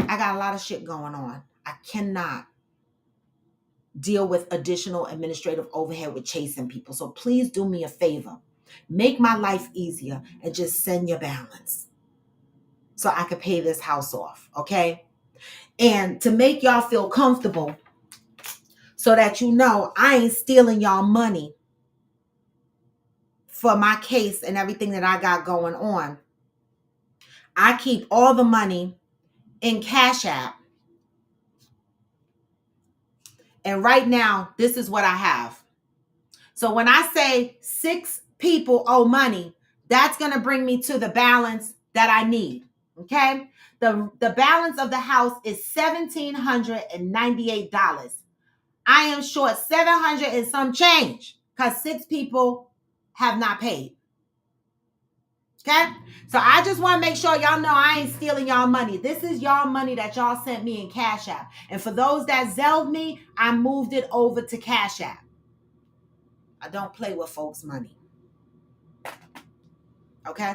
I got a lot of shit going on. I cannot deal with additional administrative overhead with chasing people. So please do me a favor. Make my life easier and just send your balance so I could pay this house off, okay? And to make y'all feel comfortable so that you know I ain't stealing y'all money for my case and everything that I got going on, I keep all the money in Cash App. And right now, this is what I have. So when I say 6 people owe money, that's going to bring me to the balance that I need. Okay? The balance of the house is $1,798. I am short 700 and some change because 6 people have not paid. Okay? So I just want to make sure y'all know I ain't stealing y'all money. This is y'all money that y'all sent me in Cash App. And for those that Zelled me, I moved it over to Cash App. I don't play with folks' money. Okay?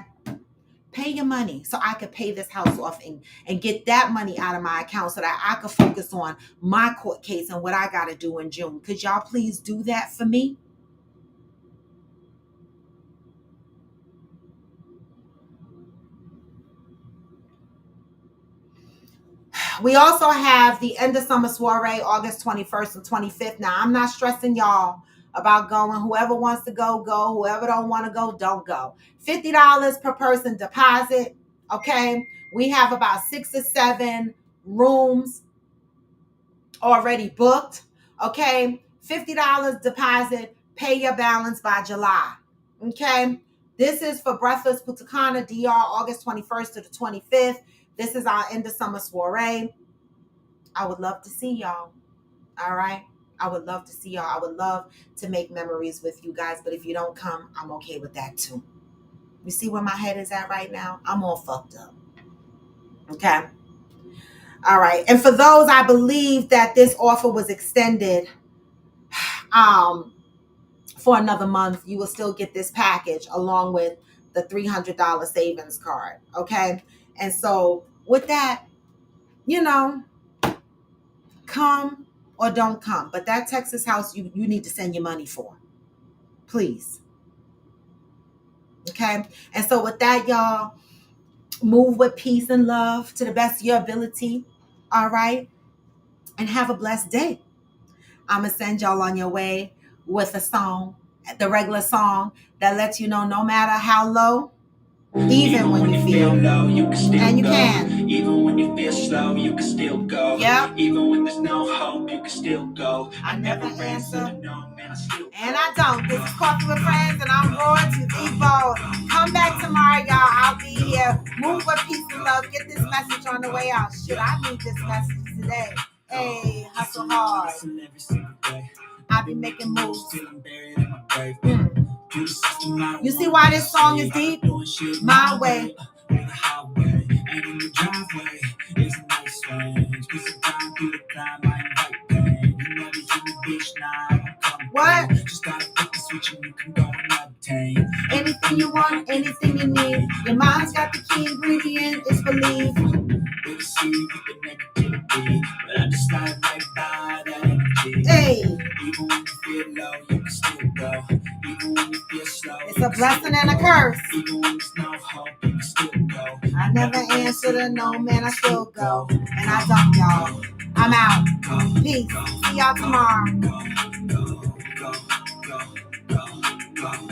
Pay your money so I could pay this house off and get that money out of my account so that I could focus on my court case and what I got to do in June. Could y'all please do that for me? We also have the end of summer soiree, August 21st and 25th. Now, I'm not stressing y'all about going. Whoever wants to go, go. Whoever don't want to go, don't go. $50 per person deposit, okay? We have about 6 or 7 rooms already booked, okay? $50 deposit, pay your balance by July, okay? This is for Breathless Punta Cana, DR, August 21st to the 25th. This is our end of summer soiree. I would love to see y'all. All right? I would love to see y'all. I would love to make memories with you guys. But if you don't come, I'm okay with that too. You see where my head is at right now? I'm all fucked up. Okay? All right. And for those, I believe that this offer was extended for another month. You will still get this package along with the $300 savings card. Okay? And so with that, you know, come or don't come. But that Texas house, you need to send your money for. Please. Okay? And so with that, y'all, move with peace and love to the best of your ability. All right? And have a blessed day. I'm going to send y'all on your way with a song, the regular song that lets you know no matter how low, even when you feel low, you can still and you go. can. Even when you feel slow, you can still go. Yep. Even when there's no hope, you can still go. I never answer. No, man, I still And I don't. This is Coffee with Friends, and I'm Royalty Depot. Come back tomorrow, y'all. I'll be here. Move with peace and love. Get this message on the way out. Shit, I need this message today. Hey, hustle hard. every single day. I be making moves. Till I'm buried in my grave. You see why this song is deep? My way. On the highway and in the driveway is a nice range. Cause the time through the climb, I invite pain. You know that you the bitch now. What? Just gotta flip the switch and you can go and obtain anything you want, anything you need. Your mind's got the key ingredient, it's believe. We'll see with the negativity, but I just slide right by that energy. Hey, even when you feel low, you can still go. Even when you feel slow, it's a blessing and a curse. Even when there's no hope, you can still go. I never answer to no man, I still go. And I don't, y'all. I'm out. Peace. See y'all tomorrow. Go, go, go, go, go, go.